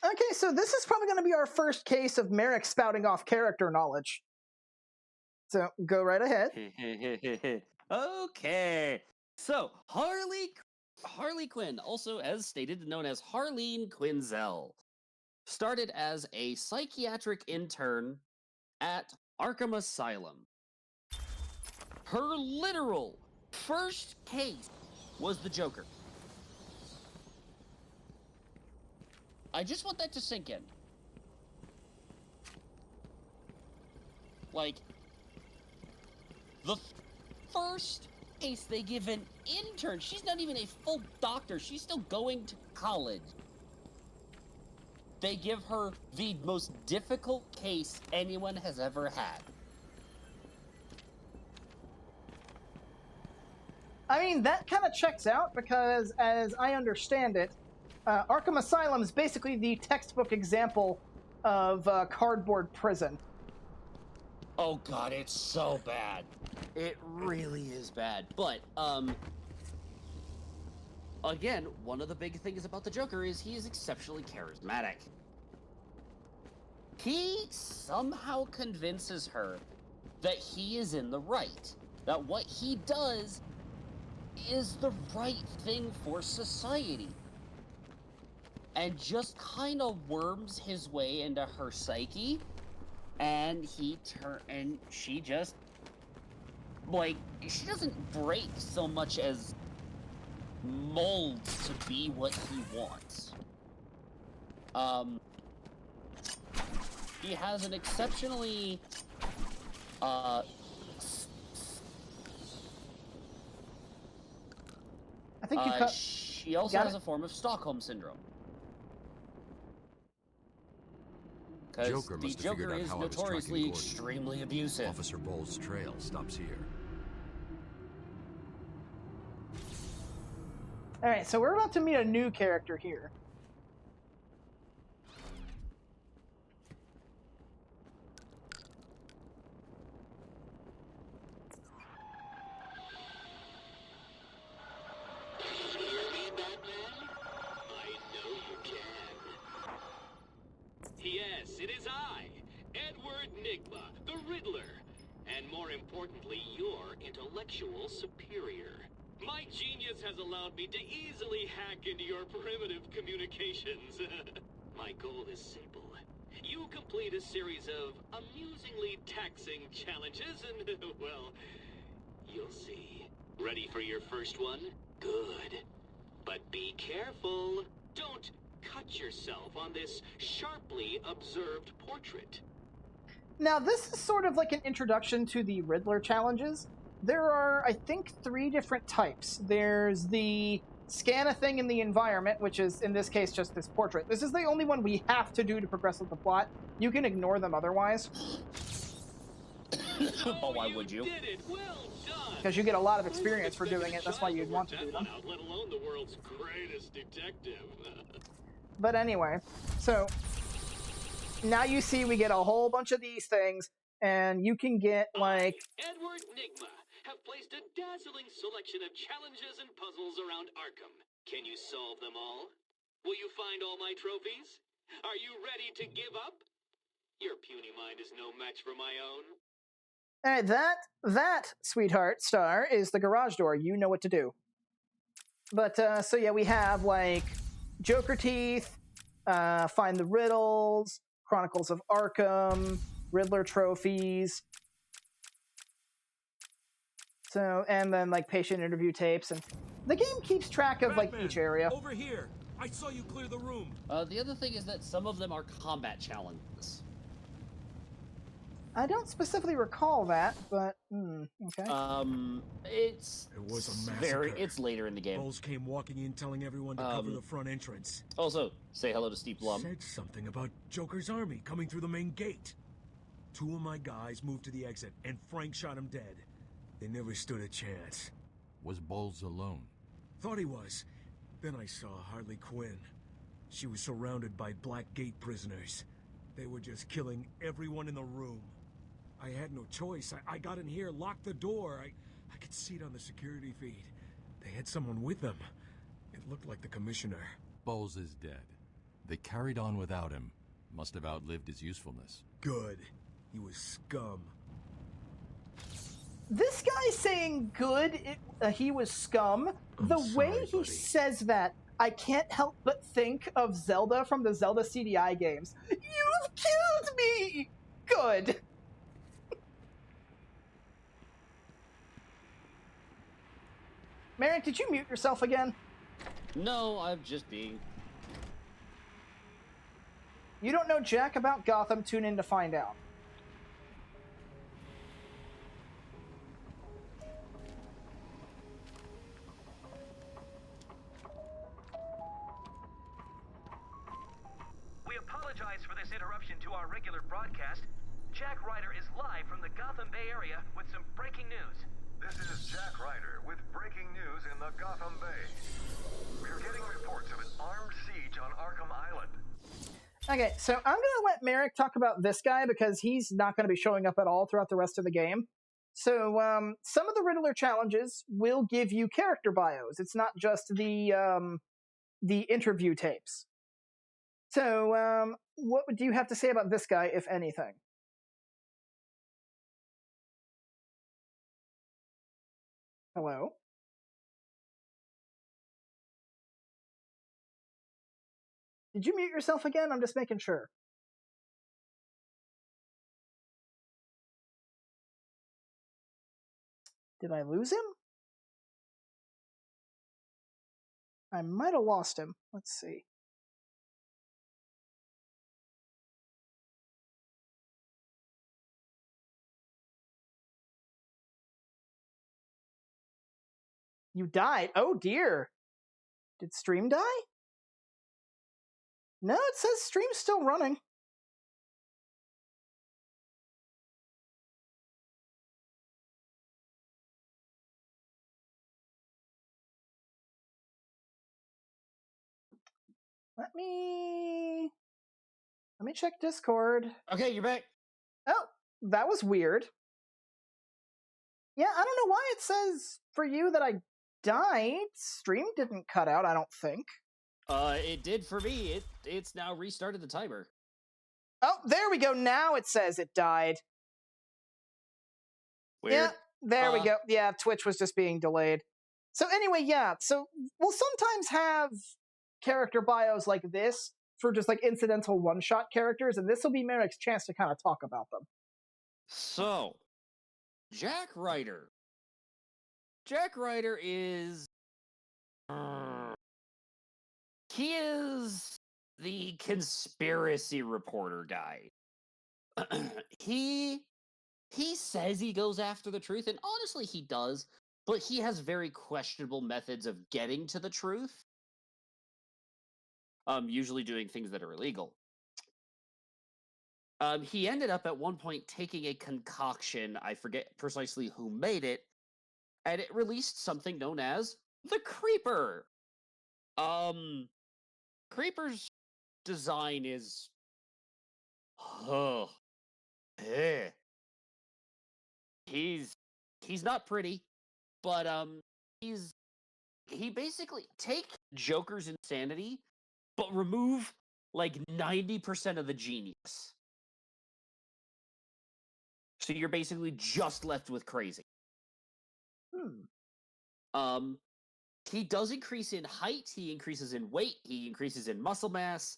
Okay, so this is probably going to be our first case of Marek spouting off character knowledge. So go right ahead. Okay. So Harley Quinn, also as stated, known as Harleen Quinzel, started as a psychiatric intern at Arkham Asylum. Her literal first case was the Joker. I just want that to sink in. Like, the first case they give an intern, she's not even a full doctor, she's still going to college. They give her the most difficult case anyone has ever had. I mean, that kind of checks out because, as I understand it, Arkham Asylum is basically the textbook example of cardboard prison. Oh god, it's so bad. It really is bad. But, again, one of the big things about the Joker is he is exceptionally charismatic. He somehow convinces her that he is in the right. That what he does is the right thing for society. And just kind of worms his way into her psyche. And she just, like, she doesn't break so much as molds to be what he wants. He has an exceptionally, I think you cut. she also has a form of Stockholm Syndrome. Because Joker the must have Joker figured out is how I was tracking notoriously Gordon. extremely abusive. Officer Bowles' trail stops here. Alright, so we're about to meet a new character here. Yes, it is I, Edward Nigma, the Riddler, and more importantly, your intellectual superior. My genius has allowed me to easily hack into your primitive communications. My goal is simple. You complete a series of amusingly taxing challenges and, well, you'll see. Ready for your first one? Good. But be careful. Don't cut yourself on this sharply observed portrait. Now, this is sort of like an introduction to the Riddler challenges. There are, I think, 3 different types. There's the scan a thing in the environment, which is, in this case, just this portrait. This is the only one we have to do to progress with the plot. You can ignore them otherwise. Oh, why would you? Did it. Well done. Because you get a lot of experience for doing it. That's why you'd want to do them. Out, let alone the world's greatest detective. But anyway, so now you see we get a whole bunch of these things, and you can get, like... Edward Nigma have placed a dazzling selection of challenges and puzzles around Arkham. Can you solve them all? Will you find all my trophies? Are you ready to give up? Your puny mind is no match for my own. Alright, that, sweetheart, star, is the garage door. You know what to do. But, so yeah, we have, like, Joker Teeth, Find the Riddles, Chronicles of Arkham, Riddler trophies. So, and then like patient interview tapes, and the game keeps track of like each area. Over here! I saw you clear the room! The other thing is that some of them are combat challenges. I don't specifically recall that, but okay. It was a massacre. It's later in the game. Bulls came walking in telling everyone to cover the front entrance. Also, say hello to Steve Blum. Said something about Joker's army coming through the main gate. 2 of my guys moved to the exit, and Frank shot him dead. They never stood a chance. Was Bowles alone? Thought he was. Then I saw Harley Quinn. She was surrounded by Black Gate prisoners. They were just killing everyone in the room. I had no choice. I got in here, locked the door. I could see it on the security feed. They had someone with them. It looked like the commissioner. Bowles is dead. They carried on without him. Must have outlived his usefulness. Good. He was scum. This guy saying good, he was scum. The way he says that, I can't help but think of Zelda from the Zelda CDI games. You've killed me! Good. Marek, did you mute yourself again? No, I'm just being... You don't know jack about Gotham, tune in to find out. We apologize for this interruption to our regular broadcast. Jack Ryder is live from the Gotham Bay Area with some breaking news. This is Jack Ryder with breaking news in the Gotham Bay. We're getting reports of an armed siege on Arkham Island. Okay, so I'm going to let Marek talk about this guy because he's not going to be showing up at all throughout the rest of the game. So some of the Riddler challenges will give you character bios. It's not just the interview tapes. So what do you have to say about this guy, if anything? Hello? Did you mute yourself again? I'm just making sure. Did I lose him? I might have lost him. Let's see. You died? Oh dear. Did stream die? No, it says stream's still running. Let me check Discord. Okay, you're back. Oh, that was weird. Yeah, I don't know why it says for you that I died. Stream didn't cut out, I don't think. It did for me. It's now restarted the timer. Oh, there we go. Now it says it died. Weird. Yeah, there we go. Yeah, Twitch was just being delayed. So anyway, yeah. So we'll sometimes have character bios like this for just like incidental one-shot characters, and this will be Marek's chance to kind of talk about them. So, Jack Ryder. Jack Ryder is... he is the conspiracy reporter guy. He says he goes after the truth, and honestly he does, but he has very questionable methods of getting to the truth. Usually doing things that are illegal. He ended up at one point taking a concoction, I forget precisely who made it, and it released something known as the Creeper. Creeper's design is... He's not pretty, but he basically take Joker's insanity, but remove like 90% of the genius. So you're basically just left with crazy. He does increase in height, he increases in weight, he increases in muscle mass.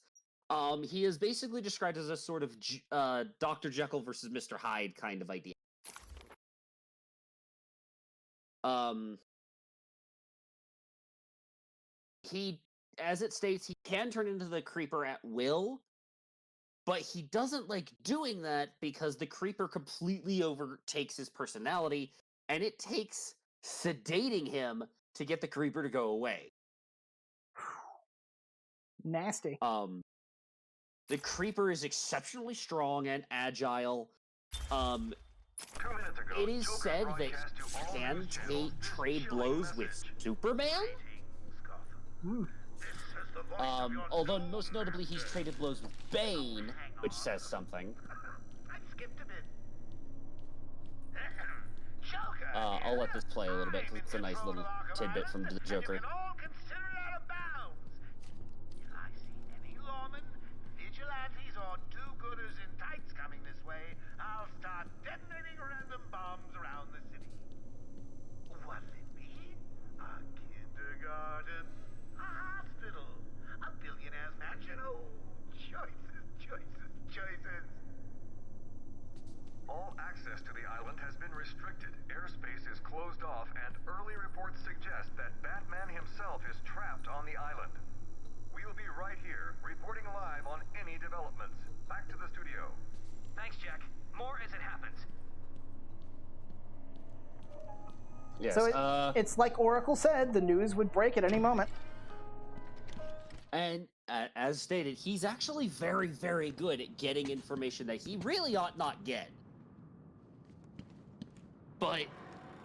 He is basically described as a sort of Dr. Jekyll versus Mr. Hyde kind of idea. He, as it states, he can turn into the Creeper at will, but he doesn't like doing that because the Creeper completely overtakes his personality, and it takes sedating him to get the Creeper to go away. Nasty. The Creeper is exceptionally strong and agile. 2 minutes ago, It is Joker said that broadcast to all he can news channels this trade chilling blows with message. Superman. Ooh. This is the voice of your Although most notably he's traded blows with Bane, which says something. I skipped a bit. Joker. I'll let this play a little bit because it's a nice little tidbit from the Joker. You can all consider it out of bounds. If I see any lawmen, vigilantes, or do-gooders in tights coming this way, I'll start detonating random bombs around the city. What's it mean? A kindergarten, a hospital, a billionaire's mansion. Oh, choices, choices, choices. All access to the island has been restricted. Airspace is closed off, and early reports suggest that Batman himself is trapped on the island. We'll be right here, reporting live on any developments. Back to the studio. Thanks, Jack. More as it happens. Yes, So it's like Oracle said, the news would break at any moment. And as stated, he's actually very, very good at getting information that he really ought not get. But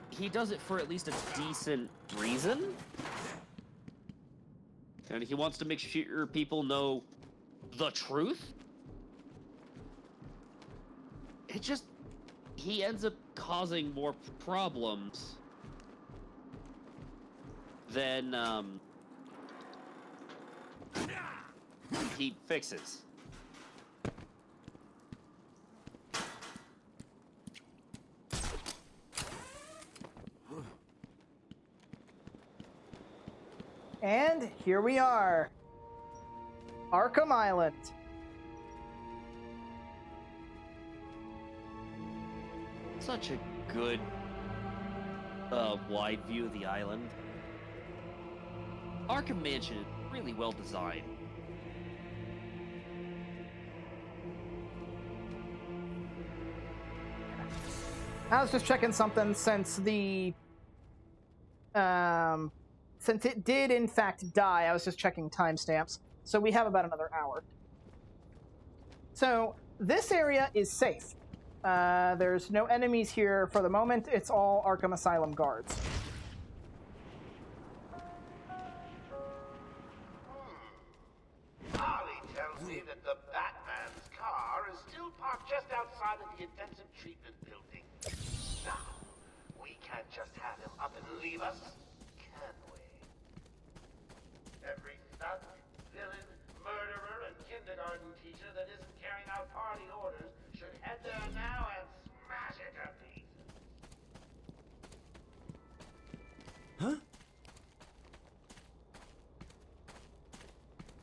he does it for at least a decent reason. And he wants to make sure people know the truth. It just... he ends up causing more problems than, he fixes. And here we are. Arkham Island. Such a good, wide view of the island. Arkham Mansion is really well designed. I was just checking something since since it did in fact die. I was just checking timestamps. So we have about another hour. So this area is safe. There's no enemies here for the moment. It's all Arkham Asylum guards. Harley tells me that the Batman's car is still parked just outside of the intensive treatment building. Now, we can't just have him up and leave us, can we? Every thug, villain, murderer, and kindergarten teacher that isn't carrying out party orders should head there now and smash it to pieces. Huh?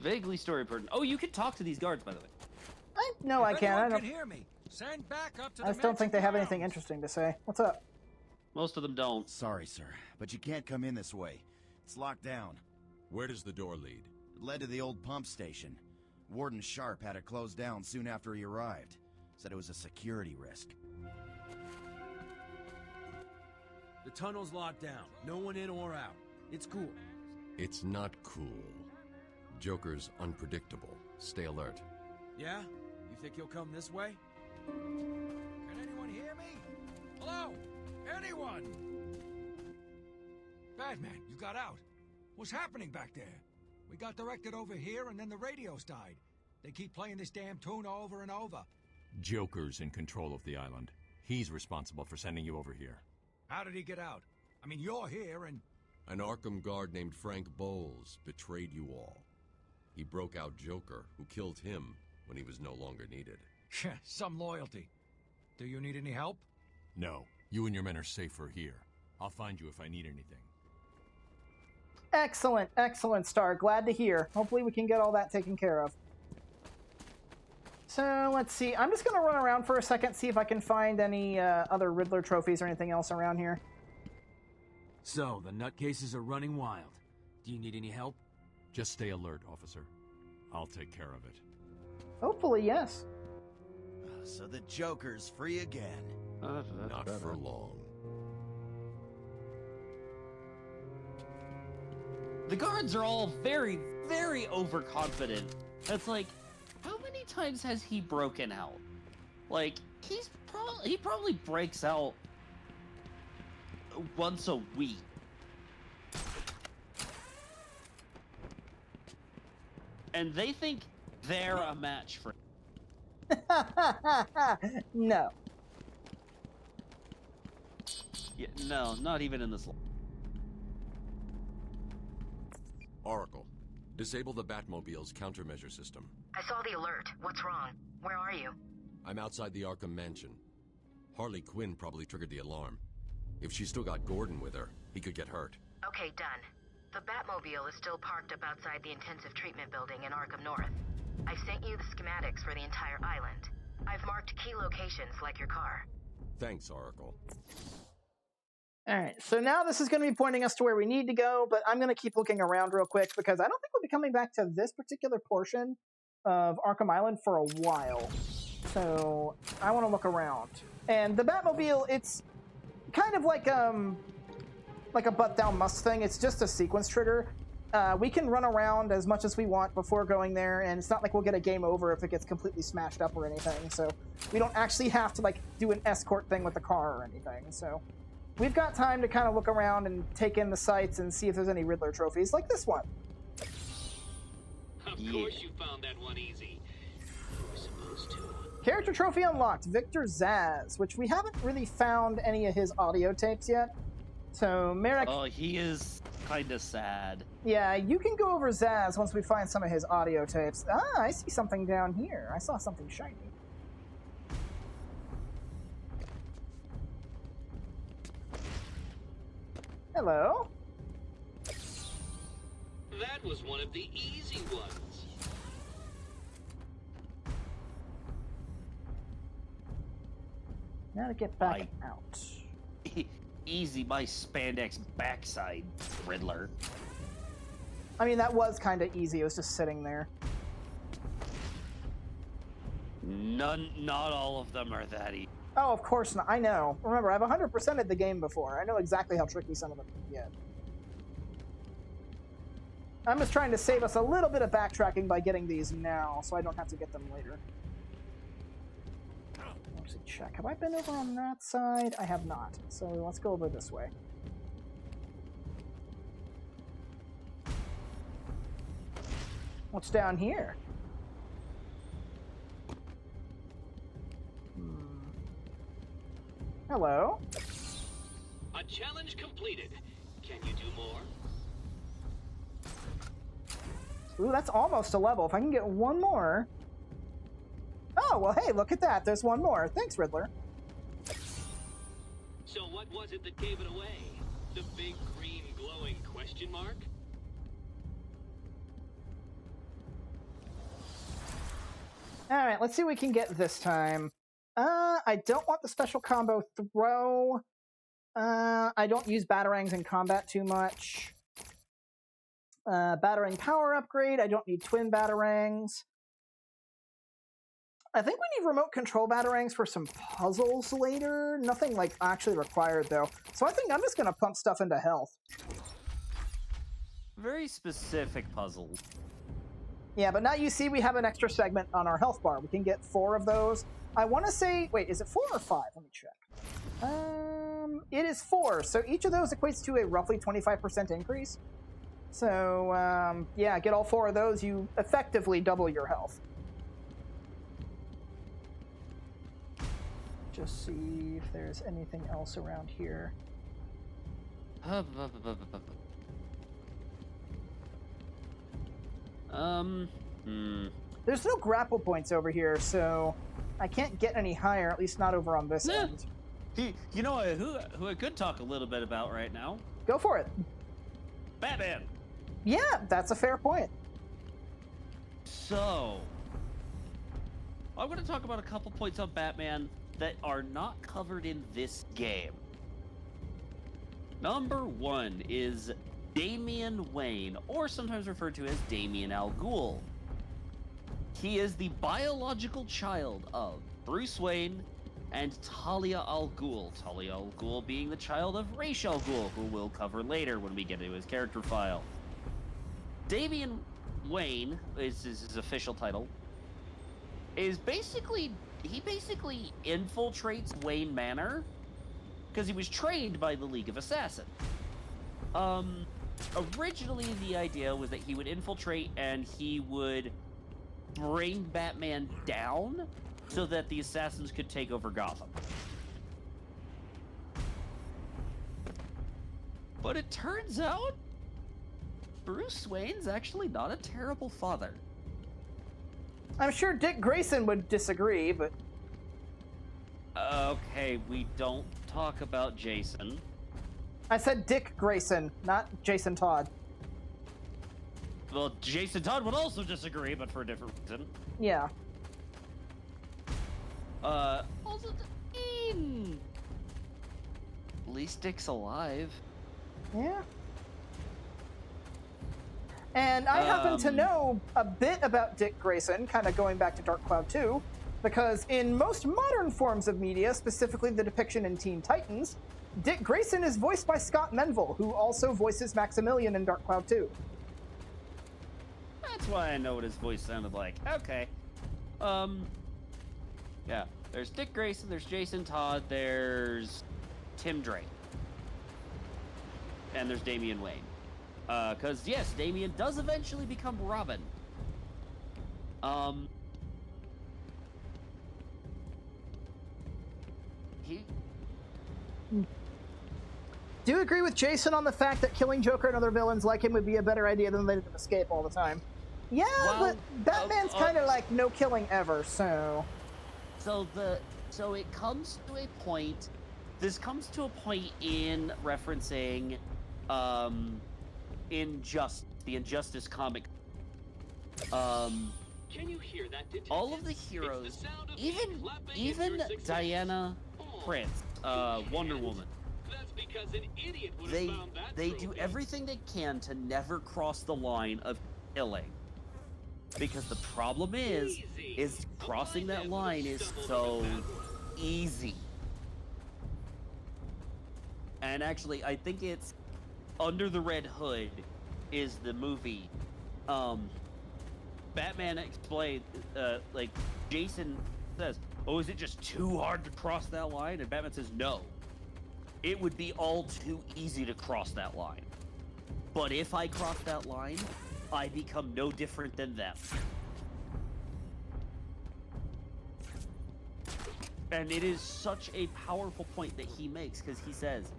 Vaguely story burden. Oh, you can talk to these guards, by the way. No, I can't. I don't. Hear me. Send back up to I just don't think they have anything interesting to say. What's up? Most of them don't. Sorry, sir, but you can't come in this way. It's locked down. Where does the door lead? It led to the old pump station. Warden Sharp had it closed down soon after he arrived. Said it was a security risk. The tunnel's locked down. No one in or out. It's cool. It's not cool. Joker's unpredictable. Stay alert. Yeah? You think he'll come this way? Can anyone hear me? Hello? Anyone? Batman, you got out. What's happening back there? We got directed over here and then the radios died. They keep playing this damn tune over and over. Joker's in control of the island. He's responsible for sending you over here. How did he get out? I mean, you're here and... An Arkham guard named Frank Bowles betrayed you all. He broke out Joker, who killed him when he was no longer needed. Some loyalty. Do you need any help? No. You and your men are safer here. I'll find you if I need anything. Excellent, excellent, Star. Glad to hear. Hopefully we can get all that taken care of. So let's see. I'm just going to run around for a second, see if I can find any other Riddler trophies or anything else around here. So, the nutcases are running wild. Do you need any help? Just stay alert, officer. I'll take care of it. Hopefully, yes. So the Joker's free again. Not for long. The guards are all very, very overconfident. It's like, how many times has he broken out? Like, he probably breaks out once a week. And they think they're a match for No. Yeah, no, not even in this. Oracle, disable the Batmobile's countermeasure system. I saw the alert. What's wrong? Where are you? I'm outside the Arkham Mansion. Harley Quinn probably triggered the alarm. If she's still got Gordon with her, he could get hurt. Okay, done. The Batmobile is still parked up outside the intensive treatment building in Arkham North. I sent you the schematics for the entire island. I've marked key locations like your car. Thanks, Oracle. All right, so now this is going to be pointing us to where we need to go, but I'm going to keep looking around real quick because I don't think we'll be coming back to this particular portion of Arkham Island for a while. So I want to look around. And the Batmobile, it's kind of like a butt-down Mustang. It's just a sequence trigger. We can run around as much as we want before going there, and it's not like we'll get a game over if it gets completely smashed up or anything. So we don't actually have to like do an escort thing with the car or anything. So we've got time to kind of look around and take in the sights and see if there's any Riddler trophies like this one. Of course you found that one easy. You were supposed to. Character trophy unlocked, Victor Zsasz, which we haven't really found any of his audio tapes yet. So Marek... Oh, he is kind of sad. Yeah, you can go over Zsasz once we find some of his audio tapes. Ah, I see something down here. I saw something shiny. Hello? That was one of the easy ones. Now to get back out. Easy, my spandex backside, Riddler. I mean, that was kind of easy. It was just sitting there. Not all of them are that easy. Oh, of course not. I know. Remember, I've 100%ed the game before. I know exactly how tricky some of them can get. I'm just trying to save us a little bit of backtracking by getting these now, so I don't have to get them later. Let's check. Have I been over on that side? I have not. So let's go over this way. What's down here? Hello? A challenge completed. Can you do more? Ooh, that's almost a level. If I can get one more... Oh, well, hey, look at that. There's one more. Thanks, Riddler. So what was it that gave it away? The big green glowing question mark? All right, let's see what we can get this time. I don't want the special combo throw. I don't use batarangs in combat too much. Batarang power upgrade. I don't need twin batarangs. I think we need remote control batarangs for some puzzles later. Nothing like actually required though. So I think I'm just gonna pump stuff into health. Very specific puzzles. Yeah, but now you see we have an extra segment on our health bar. We can get 4 of those. I want to say, wait, is it 4 or 5? Let me check. It is 4. So each of those equates to a roughly 25% increase. So, yeah, get all 4 of those, you effectively double your health. Just see if there's anything else around here. There's no grapple points over here, so I can't get any higher, at least not over on this end. You know who I could talk a little bit about right now? Go for it. Batman. Yeah, that's a fair point. So, I'm going to talk about a couple points on Batman that are not covered in this game. Number 1 is Damian Wayne, or sometimes referred to as Damian Al Ghul. He is the biological child of Bruce Wayne and Talia al Ghul. Talia al Ghul being the child of Ra's al Ghul, who we'll cover later when we get into his character file. Damian Wayne is his official title. He basically infiltrates Wayne Manor because he was trained by the League of Assassins. Originally the idea was that he would infiltrate and he would bring Batman down so that the assassins could take over Gotham. But it turns out Bruce Wayne's actually not a terrible father. I'm sure Dick Grayson would disagree, but... Okay, we don't talk about Jason. I said Dick Grayson, not Jason Todd. Well, Jason Todd would also disagree, but for a different reason. Yeah. Also, at least Dick's alive. Yeah. And I happen to know a bit about Dick Grayson, kind of going back to Dark Cloud 2, because in most modern forms of media, specifically the depiction in Teen Titans, Dick Grayson is voiced by Scott Menville, who also voices Maximilian in Dark Cloud 2. That's why I know what his voice sounded like. Okay. Yeah. There's Dick Grayson, there's Jason Todd, there's Tim Drake. And there's Damian Wayne. Because, yes, Damian does eventually become Robin. Do you agree with Jason on the fact that killing Joker and other villains like him would be a better idea than letting them escape all the time? Yeah, well, but Batman's kind of like no killing ever, so... So it comes to a point... This comes to a point in referencing, the Injustice comic. Can you hear that, detective? All of the heroes, even Diana Prince, Wonder Woman, That's because an idiot would have found that they trophy. do everything they can to never cross the line of killing. Because the problem is crossing that line is so easy. And actually, I think it's Under the Red Hood is the movie. Batman explained, like, Jason says, oh, is it just too hard to cross that line? And Batman says, no. It would be all too easy to cross that line. But if I cross that line, I become no different than them. And it is such a powerful point that he makes, because he says,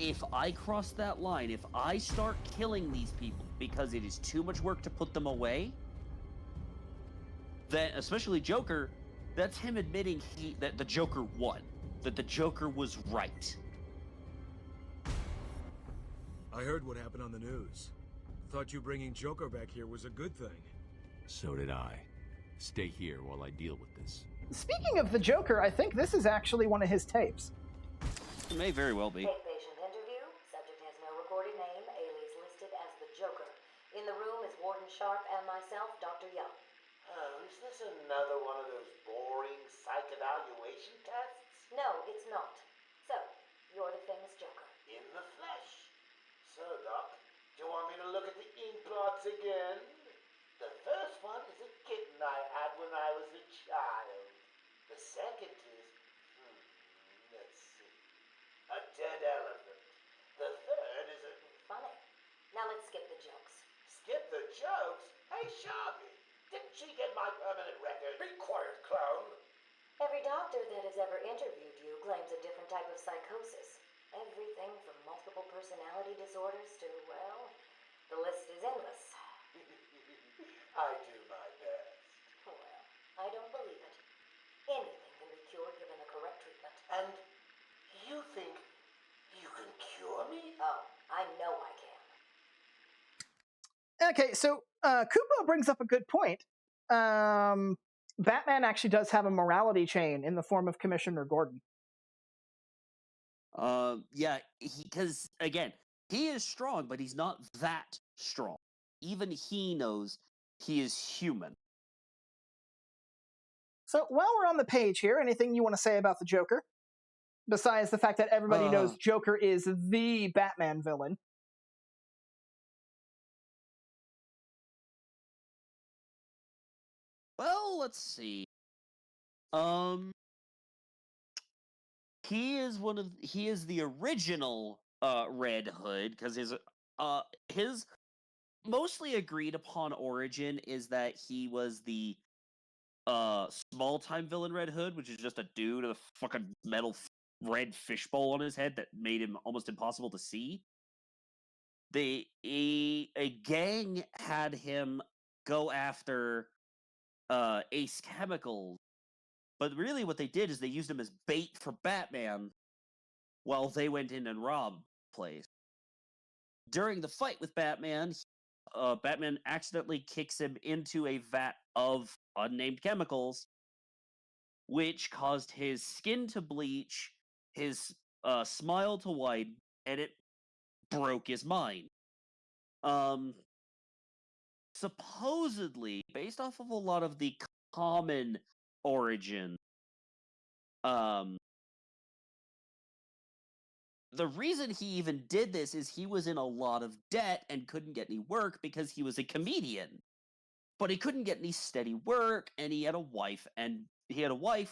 if I cross that line, if I start killing these people because it is too much work to put them away, then, especially Joker, that's him admitting that the Joker won. That the Joker was right. I heard what happened on the news. Thought you bringing Joker back here was a good thing. So did I. Stay here while I deal with this. Speaking of the Joker, I think this is actually one of his tapes. It may very well be. Take patient interview. Subject has no recorded name. Alias listed as the Joker. In the room is Warden Sharp and myself, Dr. Young. Oh, is this another one of those boring psych evaluation tests? No, it's not. So, you're the famous Joker. In the flesh. So, Doc, do you want me to look at the ink blots again? The first one is a kitten I had when I was a child. The second is, let's see, a dead elephant. The third is a... Funny. Now let's skip the jokes. Skip the jokes? Hey, Sharpie, didn't she get my permanent record? Be quiet, clown. Every doctor that has ever interviewed you claims a different type of psychosis. Everything from multiple personality disorders to, well, the list is endless. I do my best. Well, I don't believe it. Anything can be cured given the correct treatment. And you think you can cure me? Oh, I know I can. Okay, so Kupo brings up a good point. Batman actually does have a morality chain in the form of Commissioner Gordon. Yeah, because again, he is strong, but he's not that strong. Even he knows he is human. So while we're on the page here, anything you want to say about the Joker? Besides the fact that everybody knows Joker is the Batman villain. Well, let's see. He is the original Red Hood, because his mostly agreed upon origin is that he was the small time villain Red Hood, which is just a dude with a fucking metal red fishbowl on his head that made him almost impossible to see. A gang had him go after Ace Chemicals, but really what they did is they used him as bait for Batman while they went in and robbed the place. During the fight with Batman, Batman accidentally kicks him into a vat of unnamed chemicals, which caused his skin to bleach, his smile to widen, and it broke his mind. Supposedly, based off of a lot of the common origin, the reason he even did this is he was in a lot of debt and couldn't get any work because he was a comedian. But he couldn't get any steady work, and he had a wife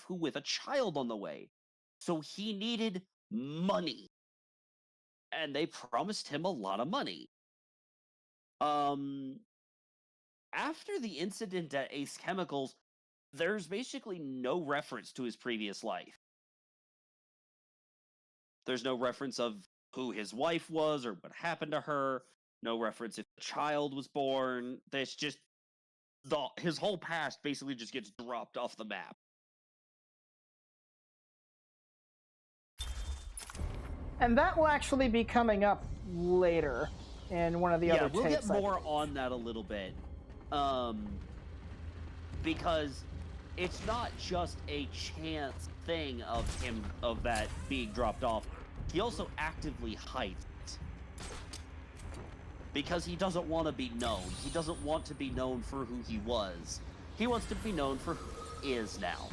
who with a child on the way. So he needed money. And they promised him a lot of money. After the incident at Ace Chemicals, there's basically no reference to his previous life. There's no reference of who his wife was or what happened to her. No reference if a child was born. There's just his whole past basically just gets dropped off the map. And that will actually be coming up later in one of the other tapes. Yeah, we'll get more on that a little bit. Because it's not just a chance thing of that being dropped off. He also actively hides it. Because he doesn't want to be known. He doesn't want to be known for who he was. He wants to be known for who he is now.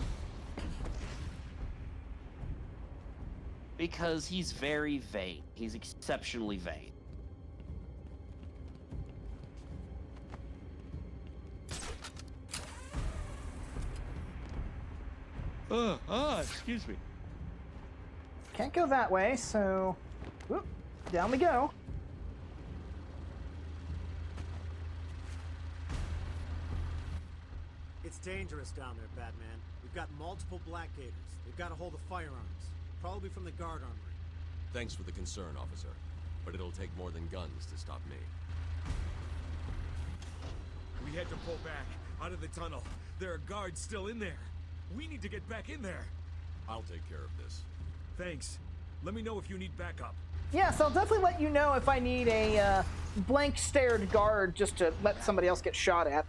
Because he's very vain. He's exceptionally vain. Excuse me. Can't go that way, so whoop, down we go. It's dangerous down there, Batman. We've got multiple Blackgators. They've got a hold of firearms, probably from the guard armory. Thanks for the concern, officer. But it'll take more than guns to stop me. We had to pull back out of the tunnel. There are guards still in there. We need to get back in there. I'll take care of this. Thanks. Let me know if you need backup. Yes, I'll definitely let you know if I need a blank-stared guard just to let somebody else get shot at.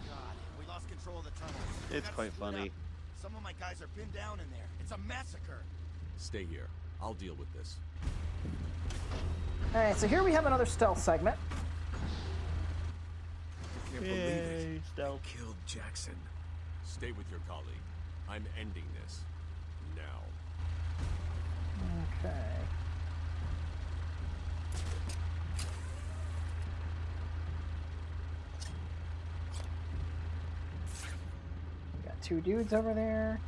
God, we lost control of the tunnel. It's quite funny. Some of my guys are pinned down in there. It's a massacre. Stay here. I'll deal with this. Alright, so here we have another stealth segment. I can't believe it. Stealth. They killed Jackson. Stay with your colleague. I'm ending this. Now. Okay. We got two dudes over there.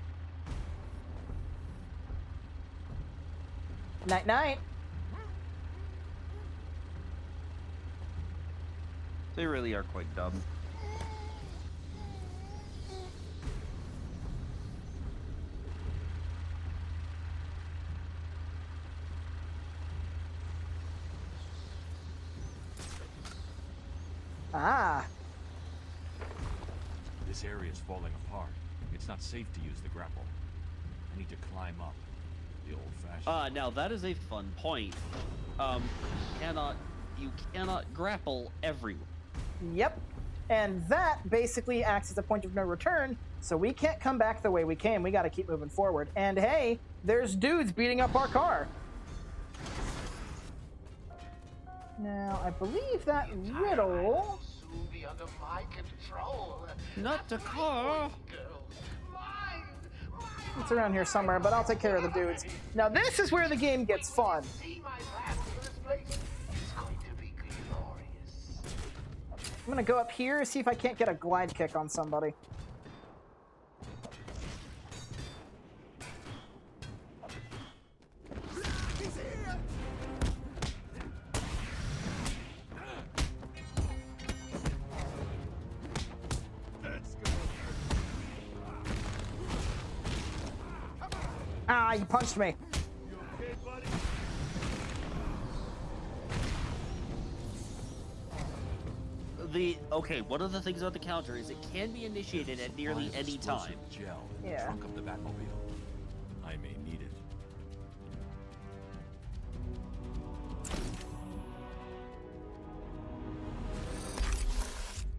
Night night. They really are quite dumb. Ah. This area is falling apart. It's not safe to use the grapple. I need to climb up. The old-fashioned. Now that is a fun point. You cannot grapple everywhere. Yep. And that basically acts as a point of no return, so we can't come back the way we came. We got to keep moving forward. And hey, there's dudes beating up our car. Now, I believe that riddle... Soon be under my control. Not the car. It's around here somewhere, but I'll take care of the dudes. Now, this is where the game gets fun. See my plans for this place? It's going to be glorious. I'm going to go up here, see if I can't get a glide kick on somebody. Ah, you punched me. Okay, one of the things about the counter is it can be initiated at nearly any time. Gel in Yeah. the trunk of the Batmobile. I may need it.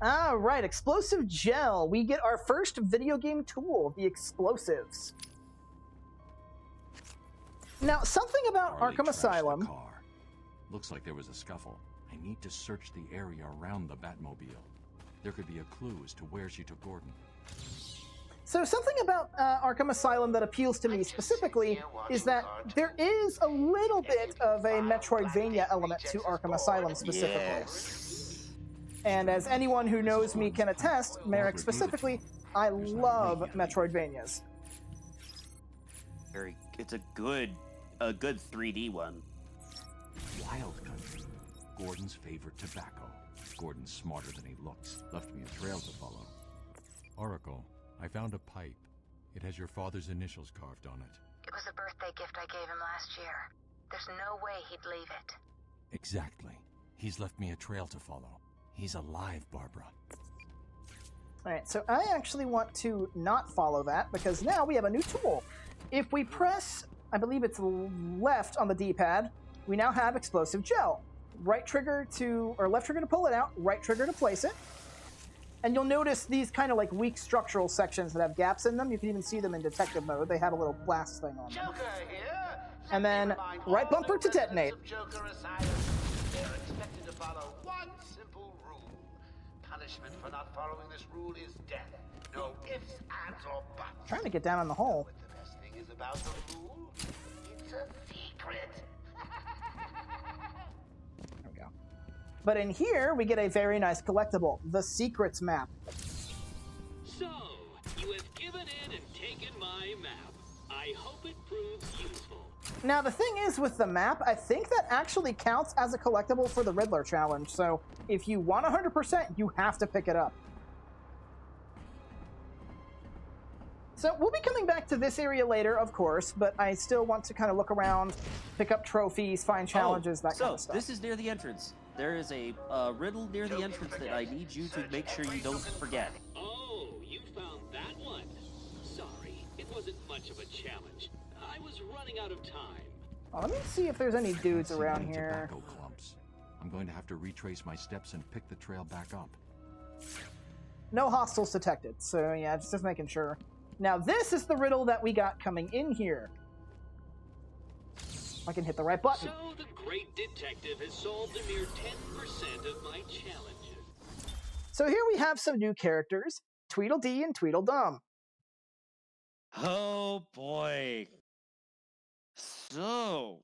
All right, explosive gel. We get our first video game tool, the explosives. Now, something about Harley Arkham trashed the Asylum. car. Looks like there was a scuffle. I need to search the area around the Batmobile. There could be a clue as to where she took Gordon. So something about Arkham Asylum that appeals to me specifically is that there is a little bit of a Metroidvania element to Arkham Asylum specifically. Yes. And as anyone who knows me can attest, Marek specifically, I love Metroidvanias. It's a good 3D one. Wild country. Gordon's favorite tobacco. Gordon's smarter than he looks. Left me a trail to follow. Oracle, I found a pipe. It has your father's initials carved on it. It was a birthday gift I gave him last year. There's no way he'd leave it. Exactly. He's left me a trail to follow. He's alive, Barbara. All right, so I actually want to not follow that because now we have a new tool. If we press, I believe it's left on the D-pad, we now have explosive gel. Right trigger to, or left trigger to pull it out, right trigger to place it. And you'll notice these kind of like weak structural sections that have gaps in them. You can even see them in detective mode. They have a little blast thing on them. Joker here. And then right bumper to detonate. Joker Asylum. They're expected to follow one simple rule. Punishment for not following this rule is death. No ifs, ands, or buts. Trying to get down in the hole. What the best thing is about the rule? It's a secret. There we go. But in here, we get a very nice collectible, the Secrets map. So, you have given in and taken my map. I hope it proves useful. Now, the thing is with the map, I think that actually counts as a collectible for the Riddler challenge. So if you want 100%, you have to pick it up. So we'll be coming back to this area later, of course, but I still want to kind of look around, pick up trophies, find challenges, that kind of stuff. So, this is near the entrance. There is a riddle near the entrance that I need you to make sure you don't forget. Oh, you found that one. Sorry, it wasn't much of a challenge. I was running out of time. Oh, let me see if there's any dudes around here. Tobacco clumps. I'm going to have to retrace my steps and pick the trail back up. No hostiles detected, so yeah, just making sure. Now, this is the riddle that we got coming in here. I can hit the right button. So the great detective has solved a mere 10% of my challenges. So here we have some new characters, Tweedledee and Tweedledum. Oh boy. So.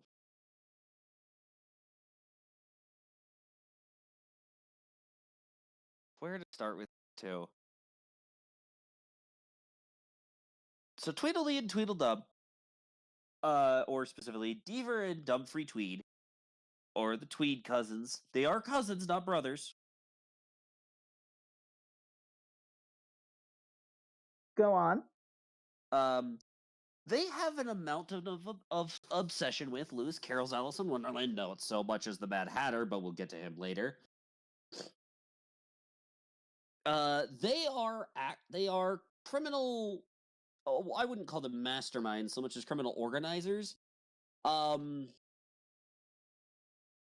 Where to start with two? So Tweedledee and Tweedledum, or specifically Deaver and Dumfrey Tweed, or the Tweed cousins. They are cousins, not brothers. Go on. They have an amount of obsession with Lewis Carroll's Alice in Wonderland. Not so much as the Mad Hatter, but we'll get to him later. They are criminal. Oh, I wouldn't call them masterminds so much as criminal organizers.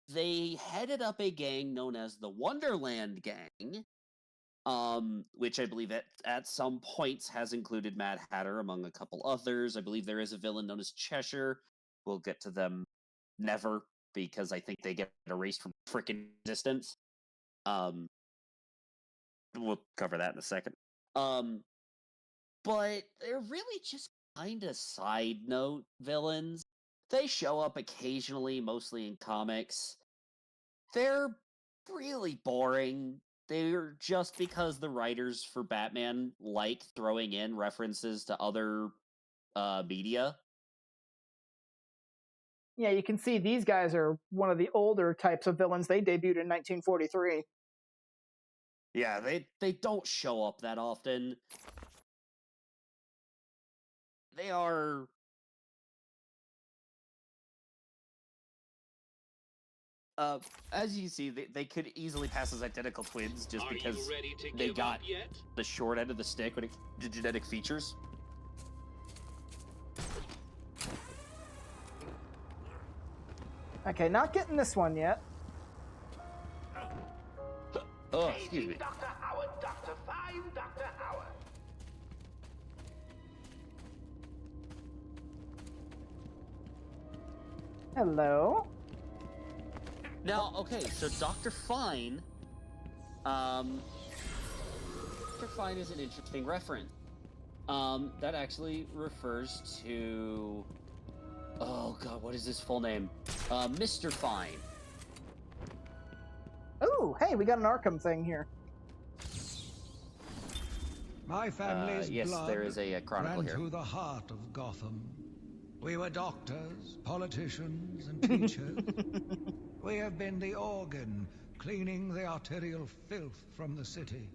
They headed up a gang known as the Wonderland Gang, which I believe at some points has included Mad Hatter among a couple others. I believe there is a villain known as Cheshire. We'll get to them never, because I think they get erased from freaking existence. We'll cover that in a second. But they're really just kind of side note villains. They show up occasionally, mostly in comics. They're really boring. They're just because the writers for Batman like throwing in references to other media. Yeah, you can see these guys are one of the older types of villains. They debuted in 1943. Yeah, they don't show up that often. They are... as you see, they could easily pass as identical twins just because they got the short end of the stick when it comes to genetic features. Okay, not getting this one yet. Oh, excuse me. Dr. Howard, Dr. Fine, Dr. Howard. Hello. Now, okay, so Dr. Fine, Dr. Fine is an interesting reference. That actually refers to, oh god, what is his full name? Mr. Fine. Oh, hey, we got an Arkham thing here. My family's yes, blood there is a chronicle ran here. through the heart of Gotham. We were doctors, politicians, and teachers. We have been the organ, cleaning the arterial filth from the city.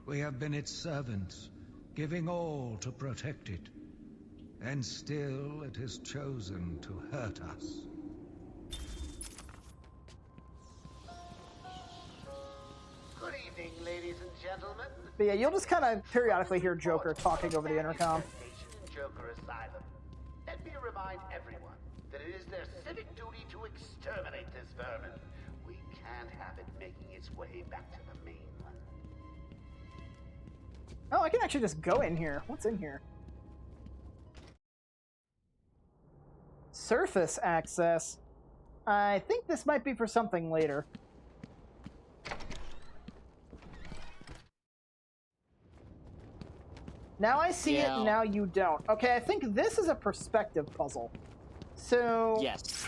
We have been its servants, giving all to protect it. And still it has chosen to hurt us. Good evening, ladies and gentlemen. But yeah, you'll just kind of periodically hear Joker talking over the intercom. In Joker Asylum. Let me remind everyone that it is their civic duty to exterminate this vermin. We can't have it making its way back to the mainland. Oh, I can actually just go in here. What's in here? Surface access. I think this might be for something later. Now I see it, now you don't. Okay, I think this is a perspective puzzle. So... Yes.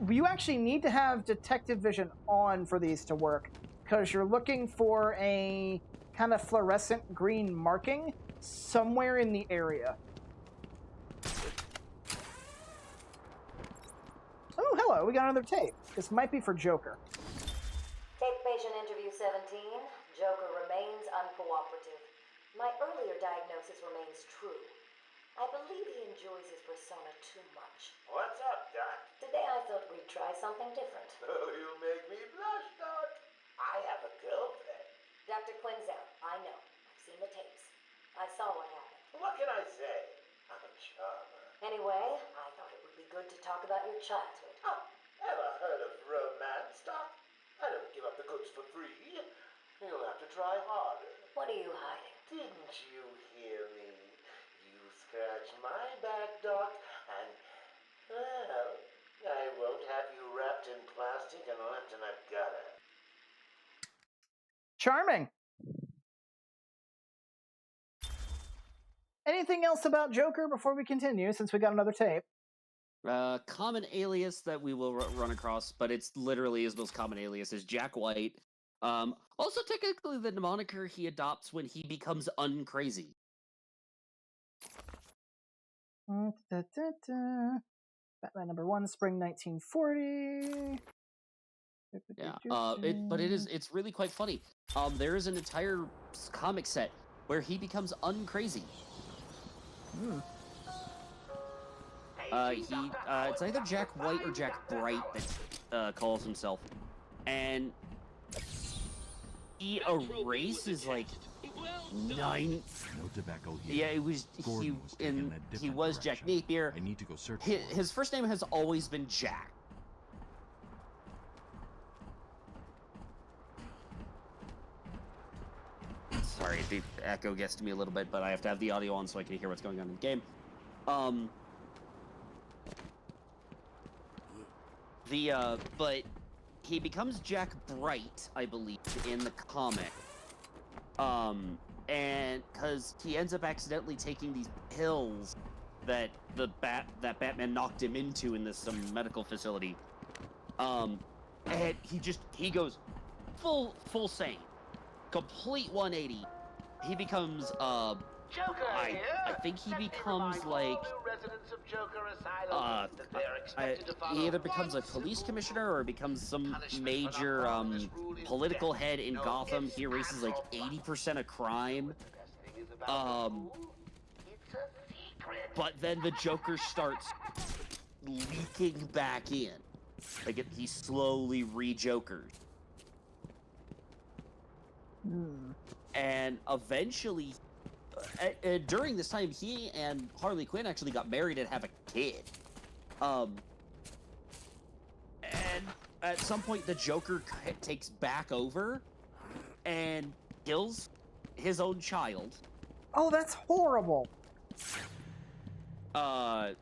You actually need to have detective vision on for these to work, because you're looking for a kind of fluorescent green marking somewhere in the area. Oh, hello, we got another tape. This might be for Joker. Tape patient interview 17. Joker remains uncooperative. My earlier diagnosis remains true. I believe he enjoys his persona too much. What's up, Doc? Today I thought we'd try something different. Oh, you make me blush, Doc. I have a girlfriend. Dr. Quinzel, I know. I've seen the tapes. I saw what happened. What can I say? I'm a charmer. Anyway, I thought it would be good to talk about your childhood. Oh, ever heard of romance, Doc? I don't give up the goods for free. You'll have to try harder. What are you hiding? Didn't you hear me? You scratch my back, Doc, and, well, I won't have you wrapped in plastic and left in a gutter. Charming. Anything else about Joker before we continue, since we got another tape? Common alias that we will run across, but it's literally his most common alias, is Jack White. Also, technically, the moniker he adopts when he becomes uncrazy. Batman #1, spring 1940. Yeah, it's really quite funny. There is an entire comic set where he becomes uncrazy. It's either Jack White or Jack Bright that calls himself, and he erases like 9. No tobacco here. Yeah, it was he was Jack Napier. I need to go search. His first name has always been Jack. sorry, the echo gets to me a little bit, but I have to have the audio on so I can hear what's going on in the game. But he becomes Jack Bright, I believe, in the comic. And because he ends up accidentally taking these pills that that Batman knocked him into in this medical facility. And he goes full sane, complete 180. He becomes Joker here. I think he becomes like all new residents of Joker Asylum that they are expected to follow he either becomes a police commissioner or becomes some major political head in Gotham. He erases like 80% of crime. But then the Joker starts leaking back in. Like he slowly re-Jokers. And eventually, during this time, he and Harley Quinn actually got married and have a kid. And at some point, the Joker takes back over and kills his own child. Oh, that's horrible. Yeah,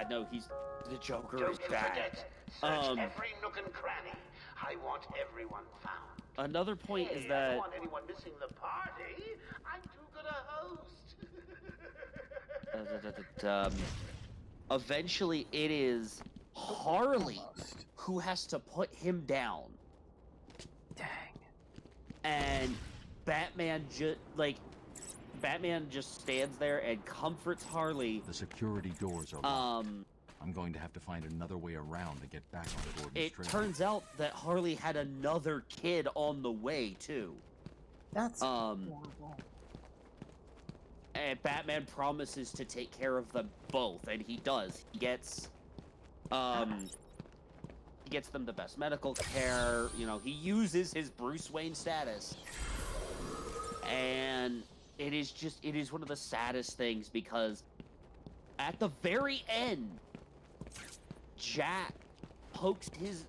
no, the Joker Don't is you bad. forget, search every nook and cranny. I want everyone found. Another point is I that don't want anyone missing the party. I'm too good a host. Eventually it is Harley who has to put him down. Dang. And Batman just stands there and comforts Harley. The security doors are locked. I'm going to have to find another way around to get back on Gordon's trail. It turns out that Harley had another kid on the way too. That's horrible. And Batman promises to take care of them both, and he does. He gets them the best medical care. You know, he uses his Bruce Wayne status, and it is one of the saddest things because at the very end, Jack forces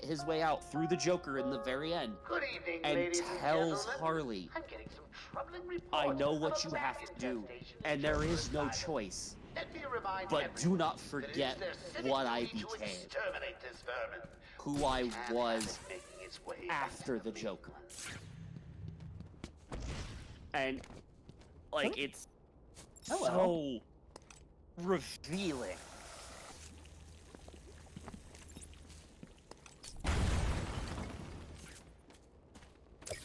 his way out through the Joker in the very end. Good evening, and ladies tells and Harley, I'm getting some troubling reports. I know of what a you rat have to do, infestation in and there Joker is no Asylum. choice. Let me remind But everyone do not that it is forget their civic what I duty to became, exterminate this vermin. who I And was making its way after the Joker. And, like, it's so revealing.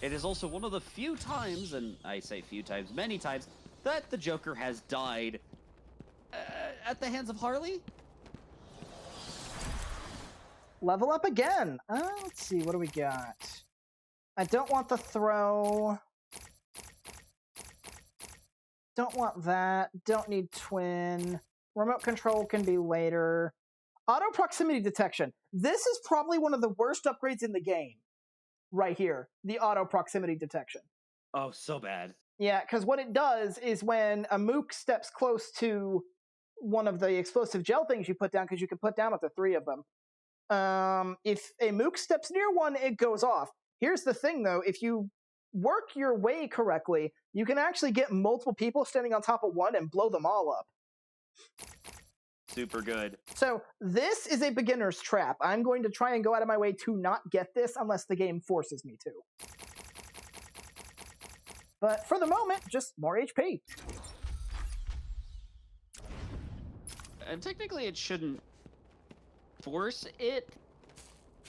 It is also one of the few times, and I say few times, many times, that the Joker has died at the hands of Harley. Level up again. Let's see, what do we got? I don't want the throw. Don't want that. Don't need twin. Remote control can be later. Auto proximity detection. This is probably one of the worst upgrades in the game. Right here. The auto proximity detection. Oh, so bad. Yeah, because what it does is when a mook steps close to one of the explosive gel things you put down, because you can put down up to 3 of them, if a mook steps near one, it goes off. Here's the thing, though. If you work your way correctly, you can actually get multiple people standing on top of one and blow them all up. Super good. So this is a beginner's trap. I'm going to try and go out of my way to not get this unless the game forces me to. But for the moment, just more HP. And technically it shouldn't force it,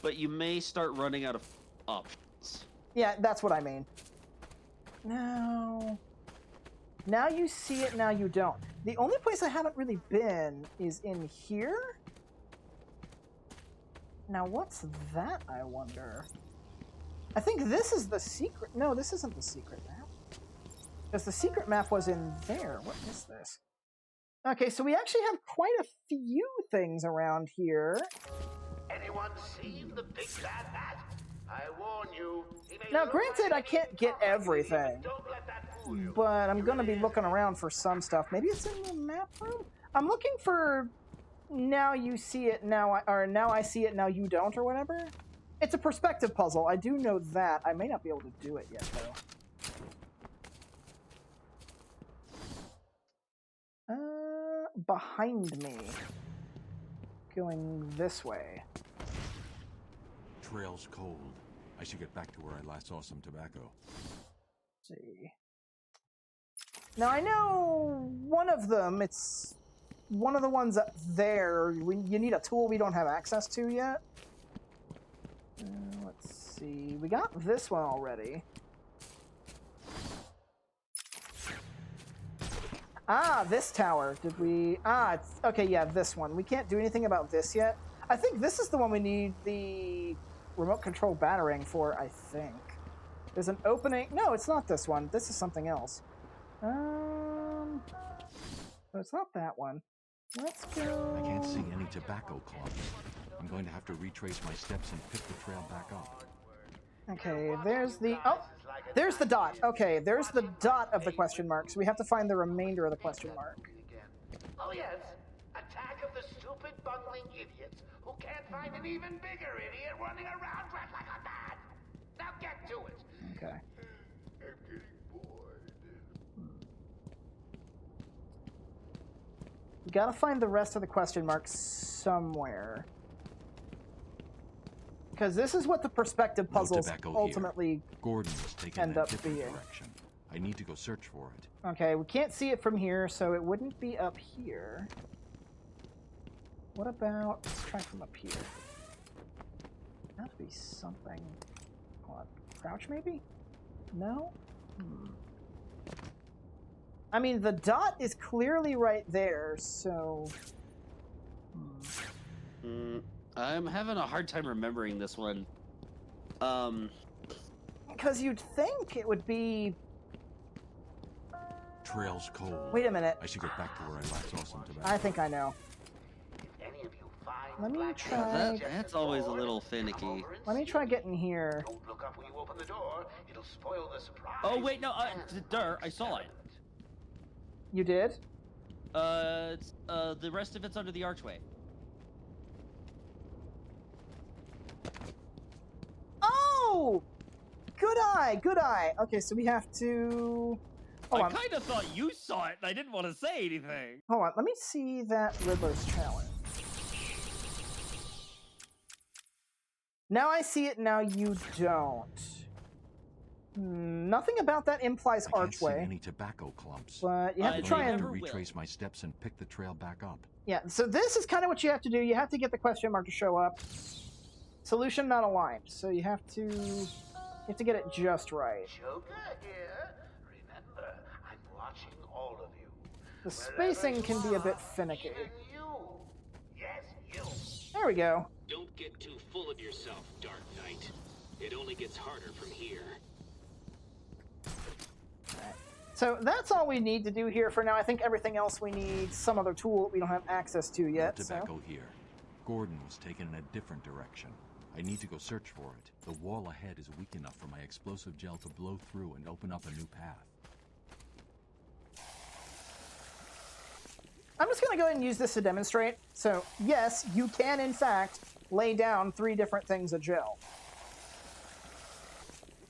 but you may start running out of options. Yeah, that's what I mean. Now you see it, now you don't. The only place I haven't really been is in here. Now what's that, I wonder? I think this is the secret. No, this isn't the secret map. Because the secret map was in there. What is this? Okay, so we actually have quite a few things around here. Anyone seen the big bad bat? I warn you. Now, granted, I can't get everything, but I'm going to be looking around for some stuff. Maybe it's in the map room? I'm looking for now you see it, now I see it, now you don't, or whatever. It's a perspective puzzle. I do know that. I may not be able to do it yet, though. Behind me. Going this way. Trail's cold. I should get back to where I last saw some tobacco. Let's see. Now I know one of them. It's one of the ones up there. You need a tool we don't have access to yet. Let's see. We got this one already. Ah, this tower. Did we... Ah, it's... okay, yeah, this one. We can't do anything about this yet. I think this is the one we need the remote control battering for, I think. There's an opening... No, it's not this one. This is something else. No, it's not that one. Let's go... I can't see any tobacco clumps. I'm going to have to retrace my steps and pick the trail back up. Okay, there's the... Oh! There's the dot. Okay, there's the dot of the question mark, so we have to find the remainder of the question mark. Oh yes, attack of the stupid bungling idiots who can't find an even bigger idiot running around dressed like a man. Now get to it. Okay. I'm getting bored. We gotta find the rest of the question marks somewhere. Because this is what the perspective puzzles ultimately end up being. Direction. I need to go search for it. Okay, we can't see it from here, so it wouldn't be up here. What about... Let's try from up here. That would be something... What? Crouch, maybe? No? I mean, the dot is clearly right there, so... I'm having a hard time remembering this one. Because you'd think it would be... Trail's cold. Wait a minute. I should get back to where I last saw some tobacco. I think I know. Let me try... That's always a little finicky. Let me try getting here. Don't look up when you open the door. It'll spoil the surprise. Oh, wait, no, I saw it. You did? The rest of it's under the archway. Oh! Good eye, good eye. Okay, so we have to... Hold on. I kind of thought you saw it, and I didn't want to say anything. Hold on, let me see that Riddler's challenge. Now I see it, now you don't. Nothing about that implies archway. I can't see any tobacco clumps. But you have to try and... retrace my steps and pick the trail back up. Yeah, so this is kind of what you have to do. You have to get the question mark to show up. Solution not aligned, so you have to get it just right. Joker here. Remember, I'm watching all of you. The spacing can be a bit finicky. Even you. Yes, you. There we go. Don't get too full of yourself, Dark Knight. It only gets harder from here. Right. So that's all we need to do here for now. I think everything else we need some other tool that we don't have access to yet. No tobacco here. Gordon was taken in a different direction. I need to go search for it. The wall ahead is weak enough for my explosive gel to blow through and open up a new path. I'm just going to go ahead and use this to demonstrate. So, yes, you can, in fact, lay down 3 different things of gel.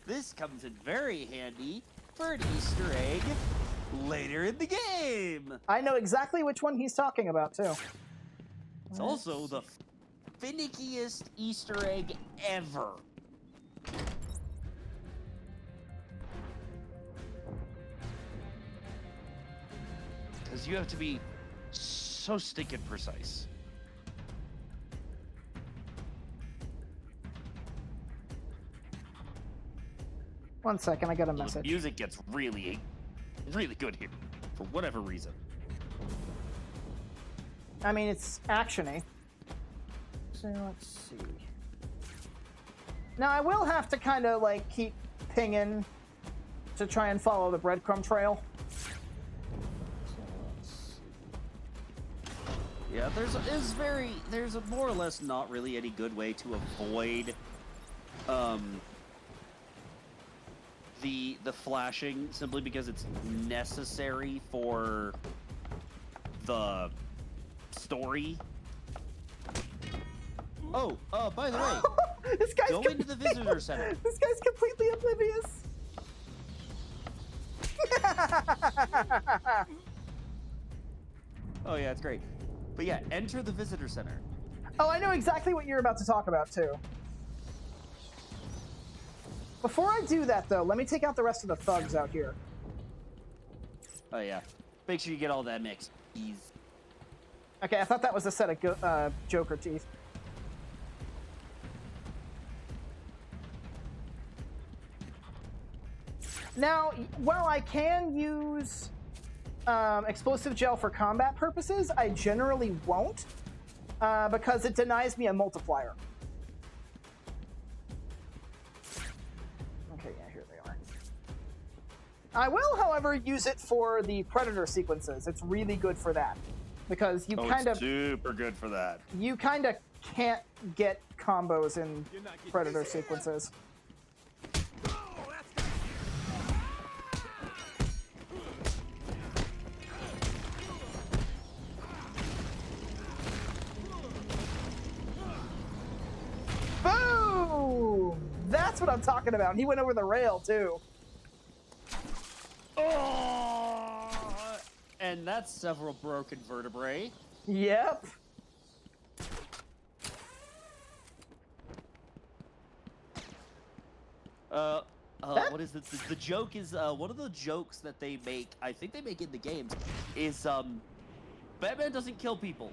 This comes in very handy for an Easter egg later in the game. I know exactly which one he's talking about, too. It's also the finickiest Easter egg ever. Because you have to be so stinking precise. One second, I got a message. The music gets really, really good here, for whatever reason. I mean, it's action-y. So let's see. Now I will have to kind of like keep pinging to try and follow the breadcrumb trail. Yeah, there's a more or less not really any good way to avoid the flashing, simply because it's necessary for the story. Oh, by the way, This guy's Go into the visitor center. This guy's completely oblivious. Oh yeah, it's great. But yeah, enter the visitor center. Oh, I know exactly what you're about to talk about too. Before I do that though, let me take out the rest of the thugs out here. Oh yeah. Make sure you get all that mixed. Okay, I thought that was a set of Joker teeth. Now, while I can use explosive gel for combat purposes, I generally won't because it denies me a multiplier. Okay, yeah, here they are. I will, however, use it for the Predator sequences. It's really good for that because you kind of super good for that. You kind of can't get combos in Predator sequences. Boom! That's what I'm talking about. And he went over the rail too. Oh! And that's several broken vertebrae. Yep. What is it? The joke is, one of the jokes that they make, I think they make in the games, is, Batman doesn't kill people,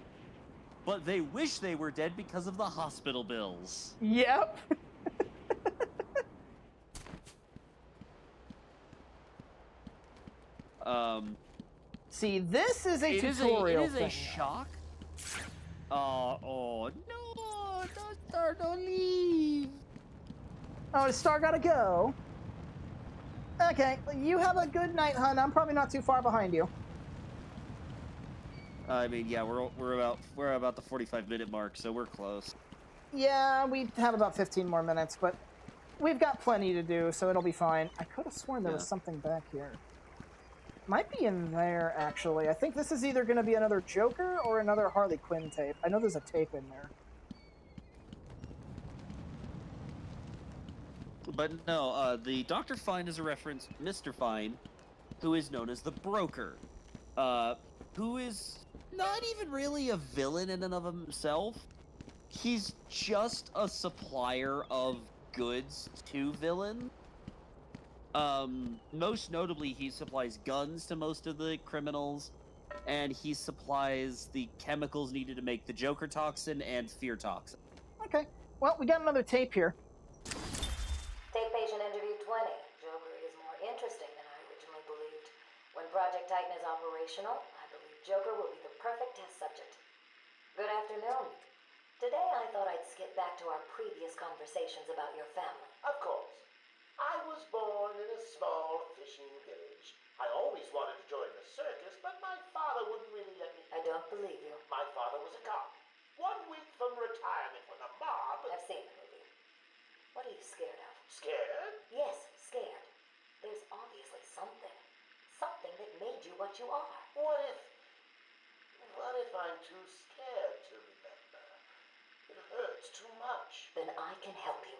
but they wish they were dead because of the hospital bills. Yep. See, this is a tutorial It is thing. a shock. Oh, no, don't Star, don't leave. Oh, Star gotta go. Okay, you have a good night, hun. I'm probably not too far behind you. I mean, yeah, we're about the 45-minute mark, so we're close. Yeah, we have about 15 more minutes, but we've got plenty to do, so it'll be fine. I could have sworn there was something back here. Might be in there, actually. I think this is either going to be another Joker or another Harley Quinn tape. I know there's a tape in there. But no, the Dr. Fine is a reference, Mr. Fine, who is known as the Broker, who is not even really a villain in and of himself. He's just a supplier of goods to villains. Most notably, he supplies guns to most of the criminals, and he supplies the chemicals needed to make the Joker toxin and Fear toxin. Okay, well, we got another tape here. Take patient interview 20. Joker is more interesting than I originally believed. When Project Titan is operational, I believe Joker will be the perfect test subject. Good afternoon. Today I thought I'd skip back to our previous conversations about your family. Of course. I was born in a small fishing village. I always wanted to join the circus, but my father wouldn't really let me. I don't believe you. My father was a cop. 1 week from retirement when the mob... I've seen the movie. What are you scared of? Scared? Yes, scared. There's obviously something. Something that made you what you are. What if I'm too scared to remember? It hurts too much. Then I can help you.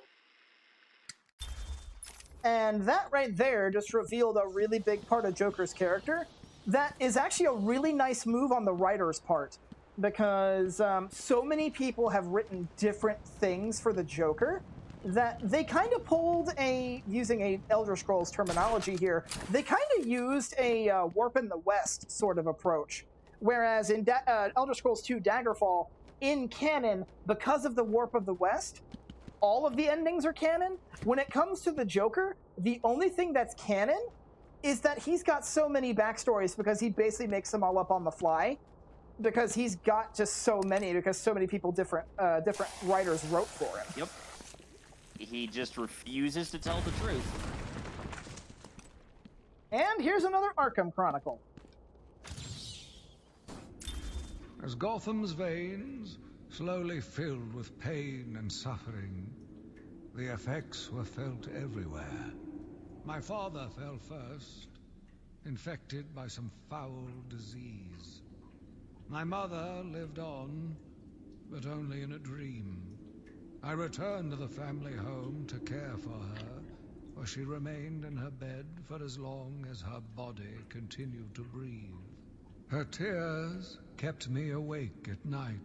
And that right there just revealed a really big part of Joker's character. That is actually a really nice move on the writer's part, because so many people have written different things for the Joker that they kind of pulled using a Elder Scrolls terminology here, they kind of used a Warp in the West sort of approach. Whereas in Elder Scrolls 2 Daggerfall, in canon, because of the Warp of the West, all of the endings are canon. When it comes to the Joker, the only thing that's canon is that he's got so many backstories because he basically makes them all up on the fly. Because he's got just so many, because so many people, different writers wrote for him. Yep. He just refuses to tell the truth. And here's another Arkham Chronicle. As Gotham's veins slowly filled with pain and suffering, the effects were felt everywhere. My father fell first, infected by some foul disease. My mother lived on, but only in a dream. I returned to the family home to care for her, where she remained in her bed for as long as her body continued to breathe. Her tears kept me awake at night.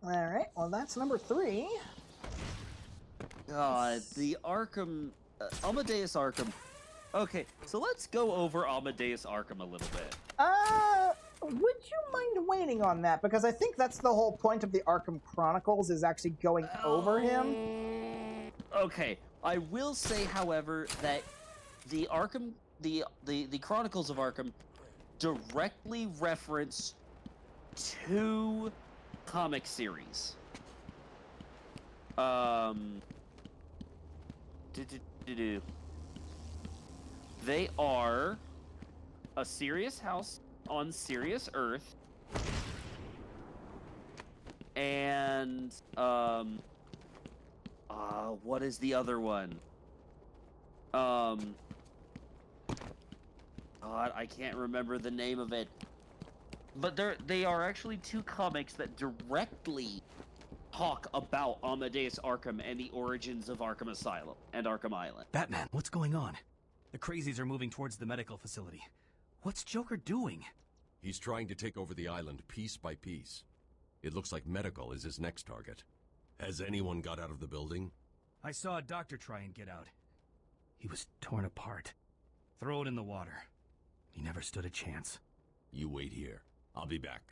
Alright, well that's number 3. God, the Arkham... Amadeus Arkham. Okay, so let's go over Amadeus Arkham a little bit. Would you mind waiting on that? Because I think that's the whole point of the Arkham Chronicles, is actually going over him. Okay, I will say, however, that the Arkham... The Chronicles of Arkham directly reference 2 comic series. They are A Serious House on Serious Earth and what is the other one? God, I can't remember the name of it. But they are actually 2 comics that directly talk about Amadeus Arkham and the origins of Arkham Asylum and Arkham Island. Batman, what's going on? The crazies are moving towards the medical facility. What's Joker doing? He's trying to take over the island piece by piece. It looks like medical is his next target. Has anyone got out of the building? I saw a doctor try and get out. He was torn apart. Throw it in the water. He never stood a chance. You wait here. I'll be back.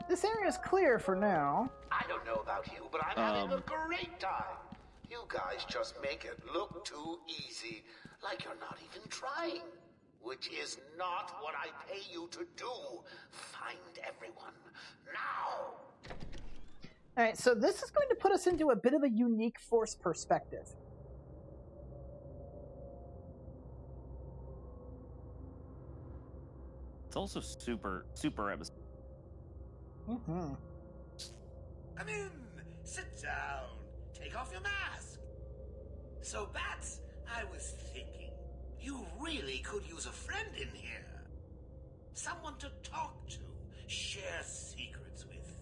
This area's clear for now. I don't know about you, but I'm having a great time. You guys just make it look too easy, like you're not even trying. Which is not what I pay you to do. Find everyone, now! Alright, so this is going to put us into a bit of a unique Force perspective. It's also super episode. Mm-hmm. Come in! Sit down! Take off your mask! So, Bats, I was thinking, you really could use a friend in here. Someone to talk to, share secrets with.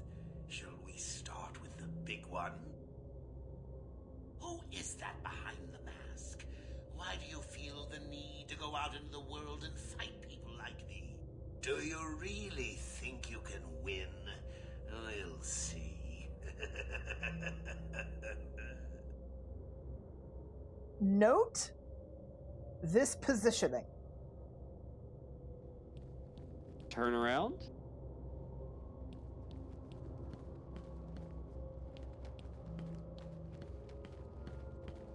Shall we start with the big one? Who is that behind the mask? Why do you feel the need to go out into the world and fight people like me? Do you really think you can win? We'll see. Note this positioning. Turn around.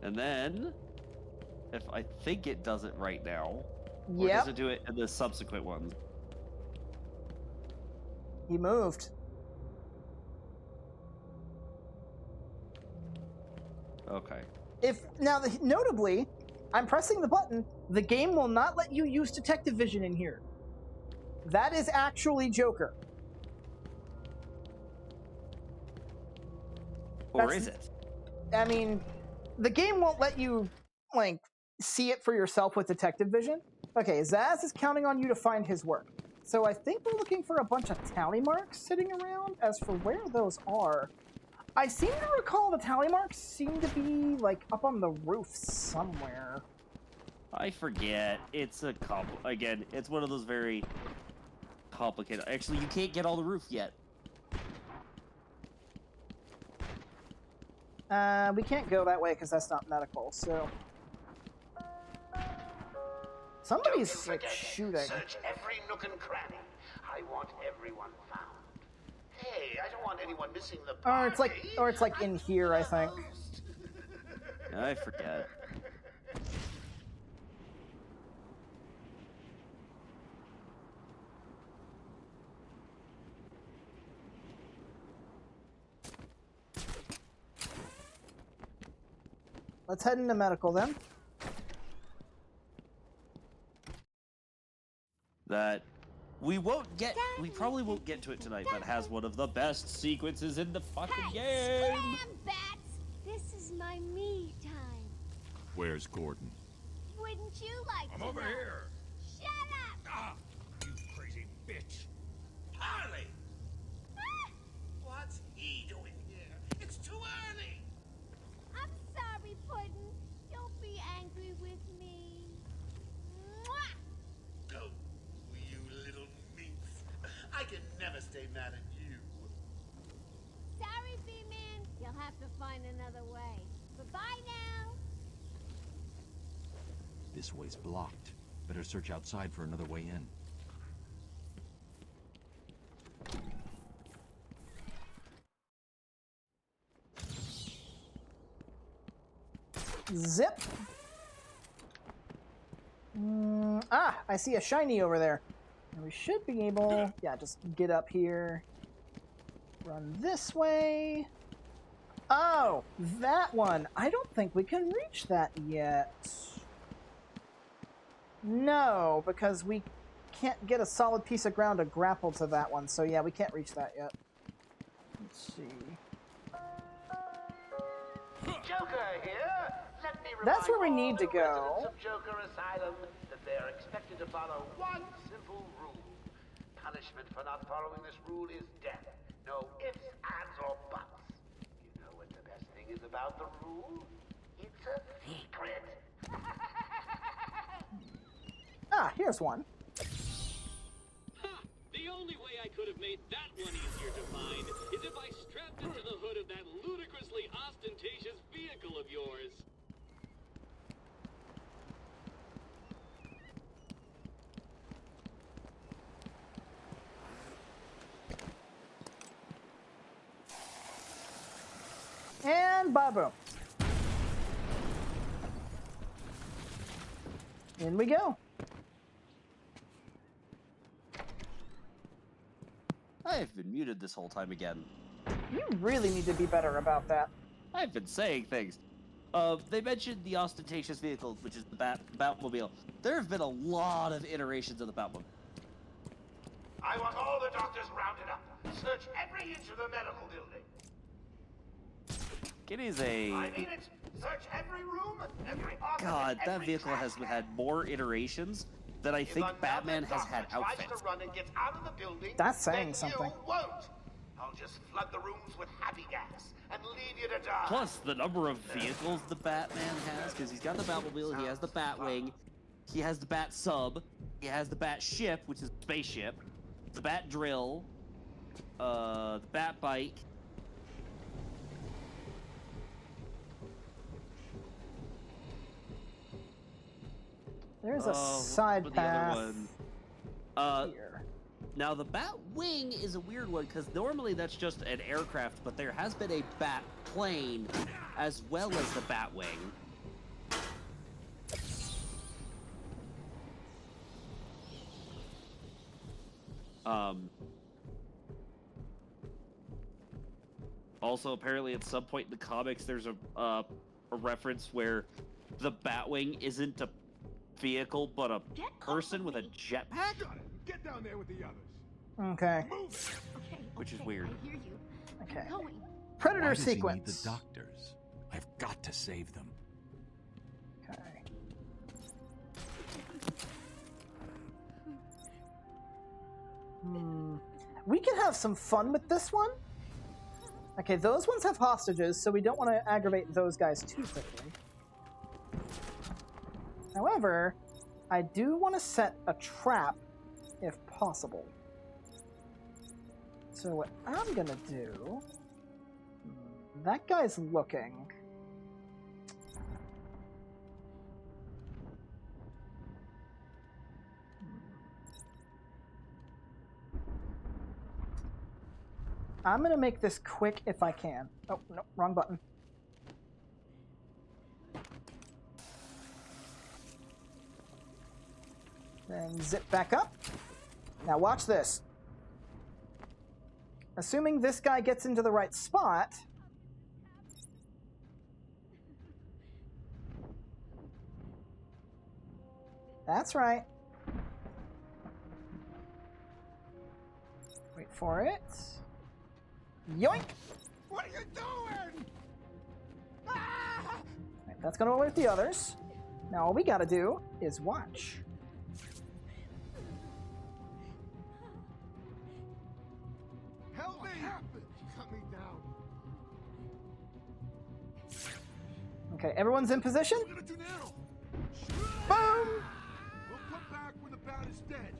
And then, if I think it does it right now, or does it do it in the subsequent ones? He moved. Okay. Notably, I'm pressing the button. The game will not let you use detective vision in here. That is actually Joker. Or is it? I mean, the game won't let you, like, see it for yourself with detective vision. Okay, Zaz is counting on you to find his work. So I think we're looking for a bunch of tally marks sitting around. As for where those are, I seem to recall the tally marks seem to be, like, up on the roof somewhere. I forget. It's again, it's one of those very complicated. Actually, you can't get on the roof yet. We can't go that way because that's not medical, so... Somebody's, like, shooting. Search every nook and cranny. I want everyone found. Hey, I don't want anyone missing the party. Or it's like in here, I think. I forget. Let's head into medical then. That we probably won't get to it tonight, but has one of the best sequences in the fucking game. Scram, Bats! This is my me time. Where's Gordon? Wouldn't you like to know? here. Shut up! Ah, you bitch! Harley! What's he doing here? It's too early! I'm sorry, Puddin'. Don't be angry with me. Mwah! Oh, you little minx. I can never stay mad at you. Sorry, B-Man. You'll have to find another way. Bye-bye now. This way's blocked. Better search outside for another way in. Zip. I see a shiny over there. And we should be able, yeah, just get up here. Run this way. Oh, that one. I don't think we can reach that yet. No, because we can't get a solid piece of ground to grapple to that one. So yeah, we can't reach that yet. Let's see. Joker here. Let me That's where we remind need to all the go. residents of Joker Asylum that they are expected to follow one simple rule. Punishment for not following this rule is death. No ifs, ands, or buts. You know what the best thing is about the rule? It's a secret. Here's one. The only way I could have made that one easier to find is if I strapped it to the hood of that ludicrously ostentatious vehicle of yours. And ba-boom. In we go. I have been muted this whole time again. You really need to be better about that. I've been saying things. They mentioned the ostentatious vehicle, which is the Batmobile. There have been a lot of iterations of the Batmobile. I want all the doctors rounded up. Search every inch of the medical building. It is a... I mean it. Search every room, every office, God, that every vehicle has had more iterations than I think Batman has had tries outfits. to run and gets out of the building, That's saying then something. You won't. I'll just flood the rooms with happy gas and leave you to die. Plus, the number of vehicles the Batman has, because he's got the Batmobile, he has the Batwing, he has the Bat Sub, he has the Bat Ship, which is a spaceship, the Bat Drill, the Bat Bike. There's a side what's path. the other one? Here. Now, the Batwing is a weird one, because normally that's just an aircraft, but there has been a Bat plane as well as the Batwing. Also, apparently, at some point in the comics, there's a reference where the Batwing isn't a vehicle, but a person with a jetpack? Get down there with the others. Okay. Which is weird. I hear you. Okay. I'm going. Predator Why does sequence. he need the doctors? I've got to save them. Okay. We can have some fun with this one. Okay, those ones have hostages, so we don't want to aggravate those guys too quickly. However, I do want to set a trap if possible. So what I'm gonna do... That guy's looking. I'm gonna make this quick if I can. Oh, no, wrong button. Then zip back up. Now watch this. Assuming this guy gets into the right spot... That's right. Wait for it. Yoink! What are you doing? Right, that's gonna alert the others. Now all we gotta do is watch. happened? Cut me down. Okay, everyone's in position? What are we gonna do now? Boom! We'll come back when the bat is dead.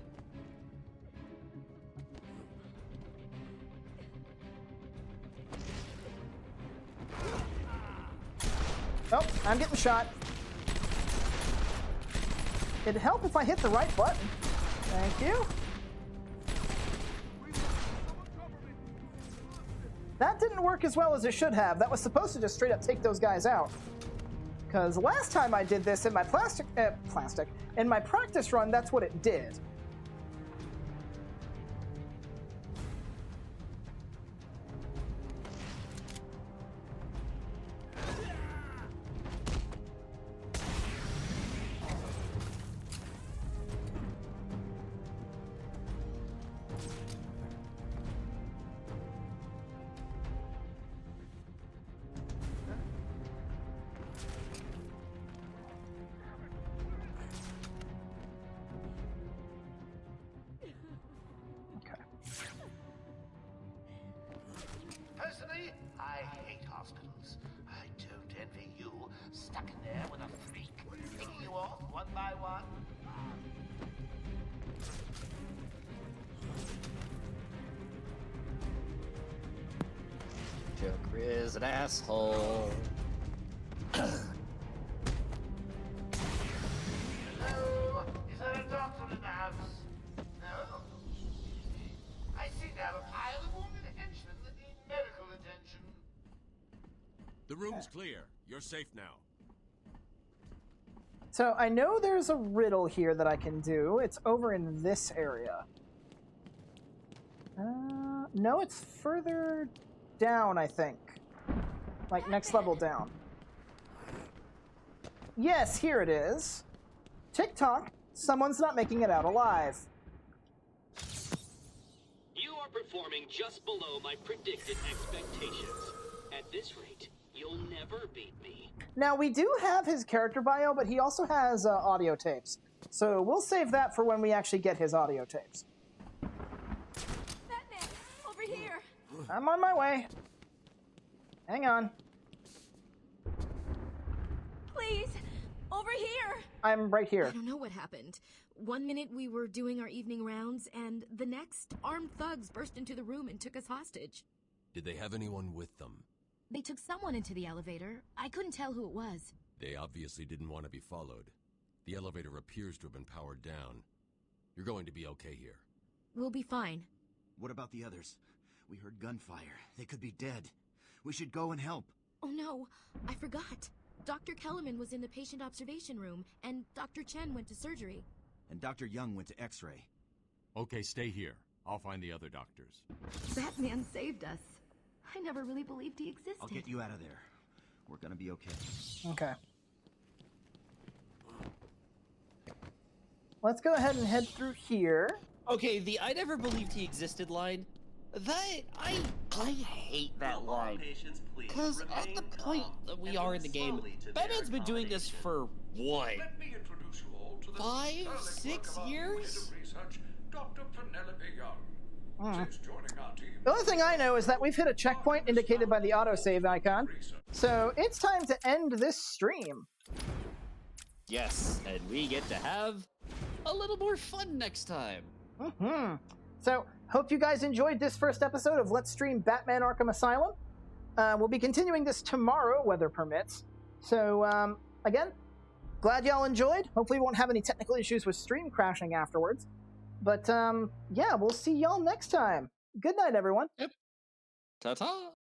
Oh, I'm getting shot. It'd help if I hit the right button. Thank you. That didn't work as well as it should have. That was supposed to just straight up take those guys out. Because last time I did this in my in my practice run, that's what it did. Personally, I hate hospitals. I don't envy you, stuck in there with a freak, picking you off one by one. Joker is an asshole. Hello? Is there a doctor in the house? No? I seem to have a pile of wounded henchmen that need medical attention. The room's clear. You're safe now. So I know there's a riddle here that I can do. It's over in this area. No, it's further down, I think. Like next level down. Yes, here it is. Tick-tock, someone's not making it out alive. You are performing just below my predicted expectations. At this rate, you'll never beat me. Now, we do have his character bio, but he also has audio tapes. So we'll save that for when we actually get his audio tapes. Batman, over here. I'm on my way. Hang on. Please, over here. I'm right here. I don't know what happened. One minute we were doing our evening rounds, and the next, armed thugs burst into the room and took us hostage. Did they have anyone with them? They took someone into the elevator. I couldn't tell who it was. They obviously didn't want to be followed. The elevator appears to have been powered down. You're going to be okay here. We'll be fine. What about the others? We heard gunfire. They could be dead. We should go and help. Oh no, I forgot. Dr. Kellerman was in the patient observation room, and Dr. Chen went to surgery. And Dr. Young went to X-ray. Okay, stay here. I'll find the other doctors. Batman saved us. I never really believed he existed. I'll get you out of there. We're gonna be okay. Okay. Let's go ahead and head through here. Okay, the "I never believed he existed" line, I hate that line. Because at the point that we are in the game, Batman's been doing this for, what, 5, 6 years? Dr. Penelope Young. Since joining our team, The only thing I know is that we've hit a checkpoint indicated by the autosave icon. So it's time to end this stream. Yes, and we get to have a little more fun next time. So, hope you guys enjoyed this first episode of Let's Stream Batman Arkham Asylum. We'll be continuing this tomorrow, weather permits. So, again, glad y'all enjoyed. Hopefully we won't have any technical issues with stream crashing afterwards. But, yeah, we'll see y'all next time. Good night, everyone. Yep. Ta-ta.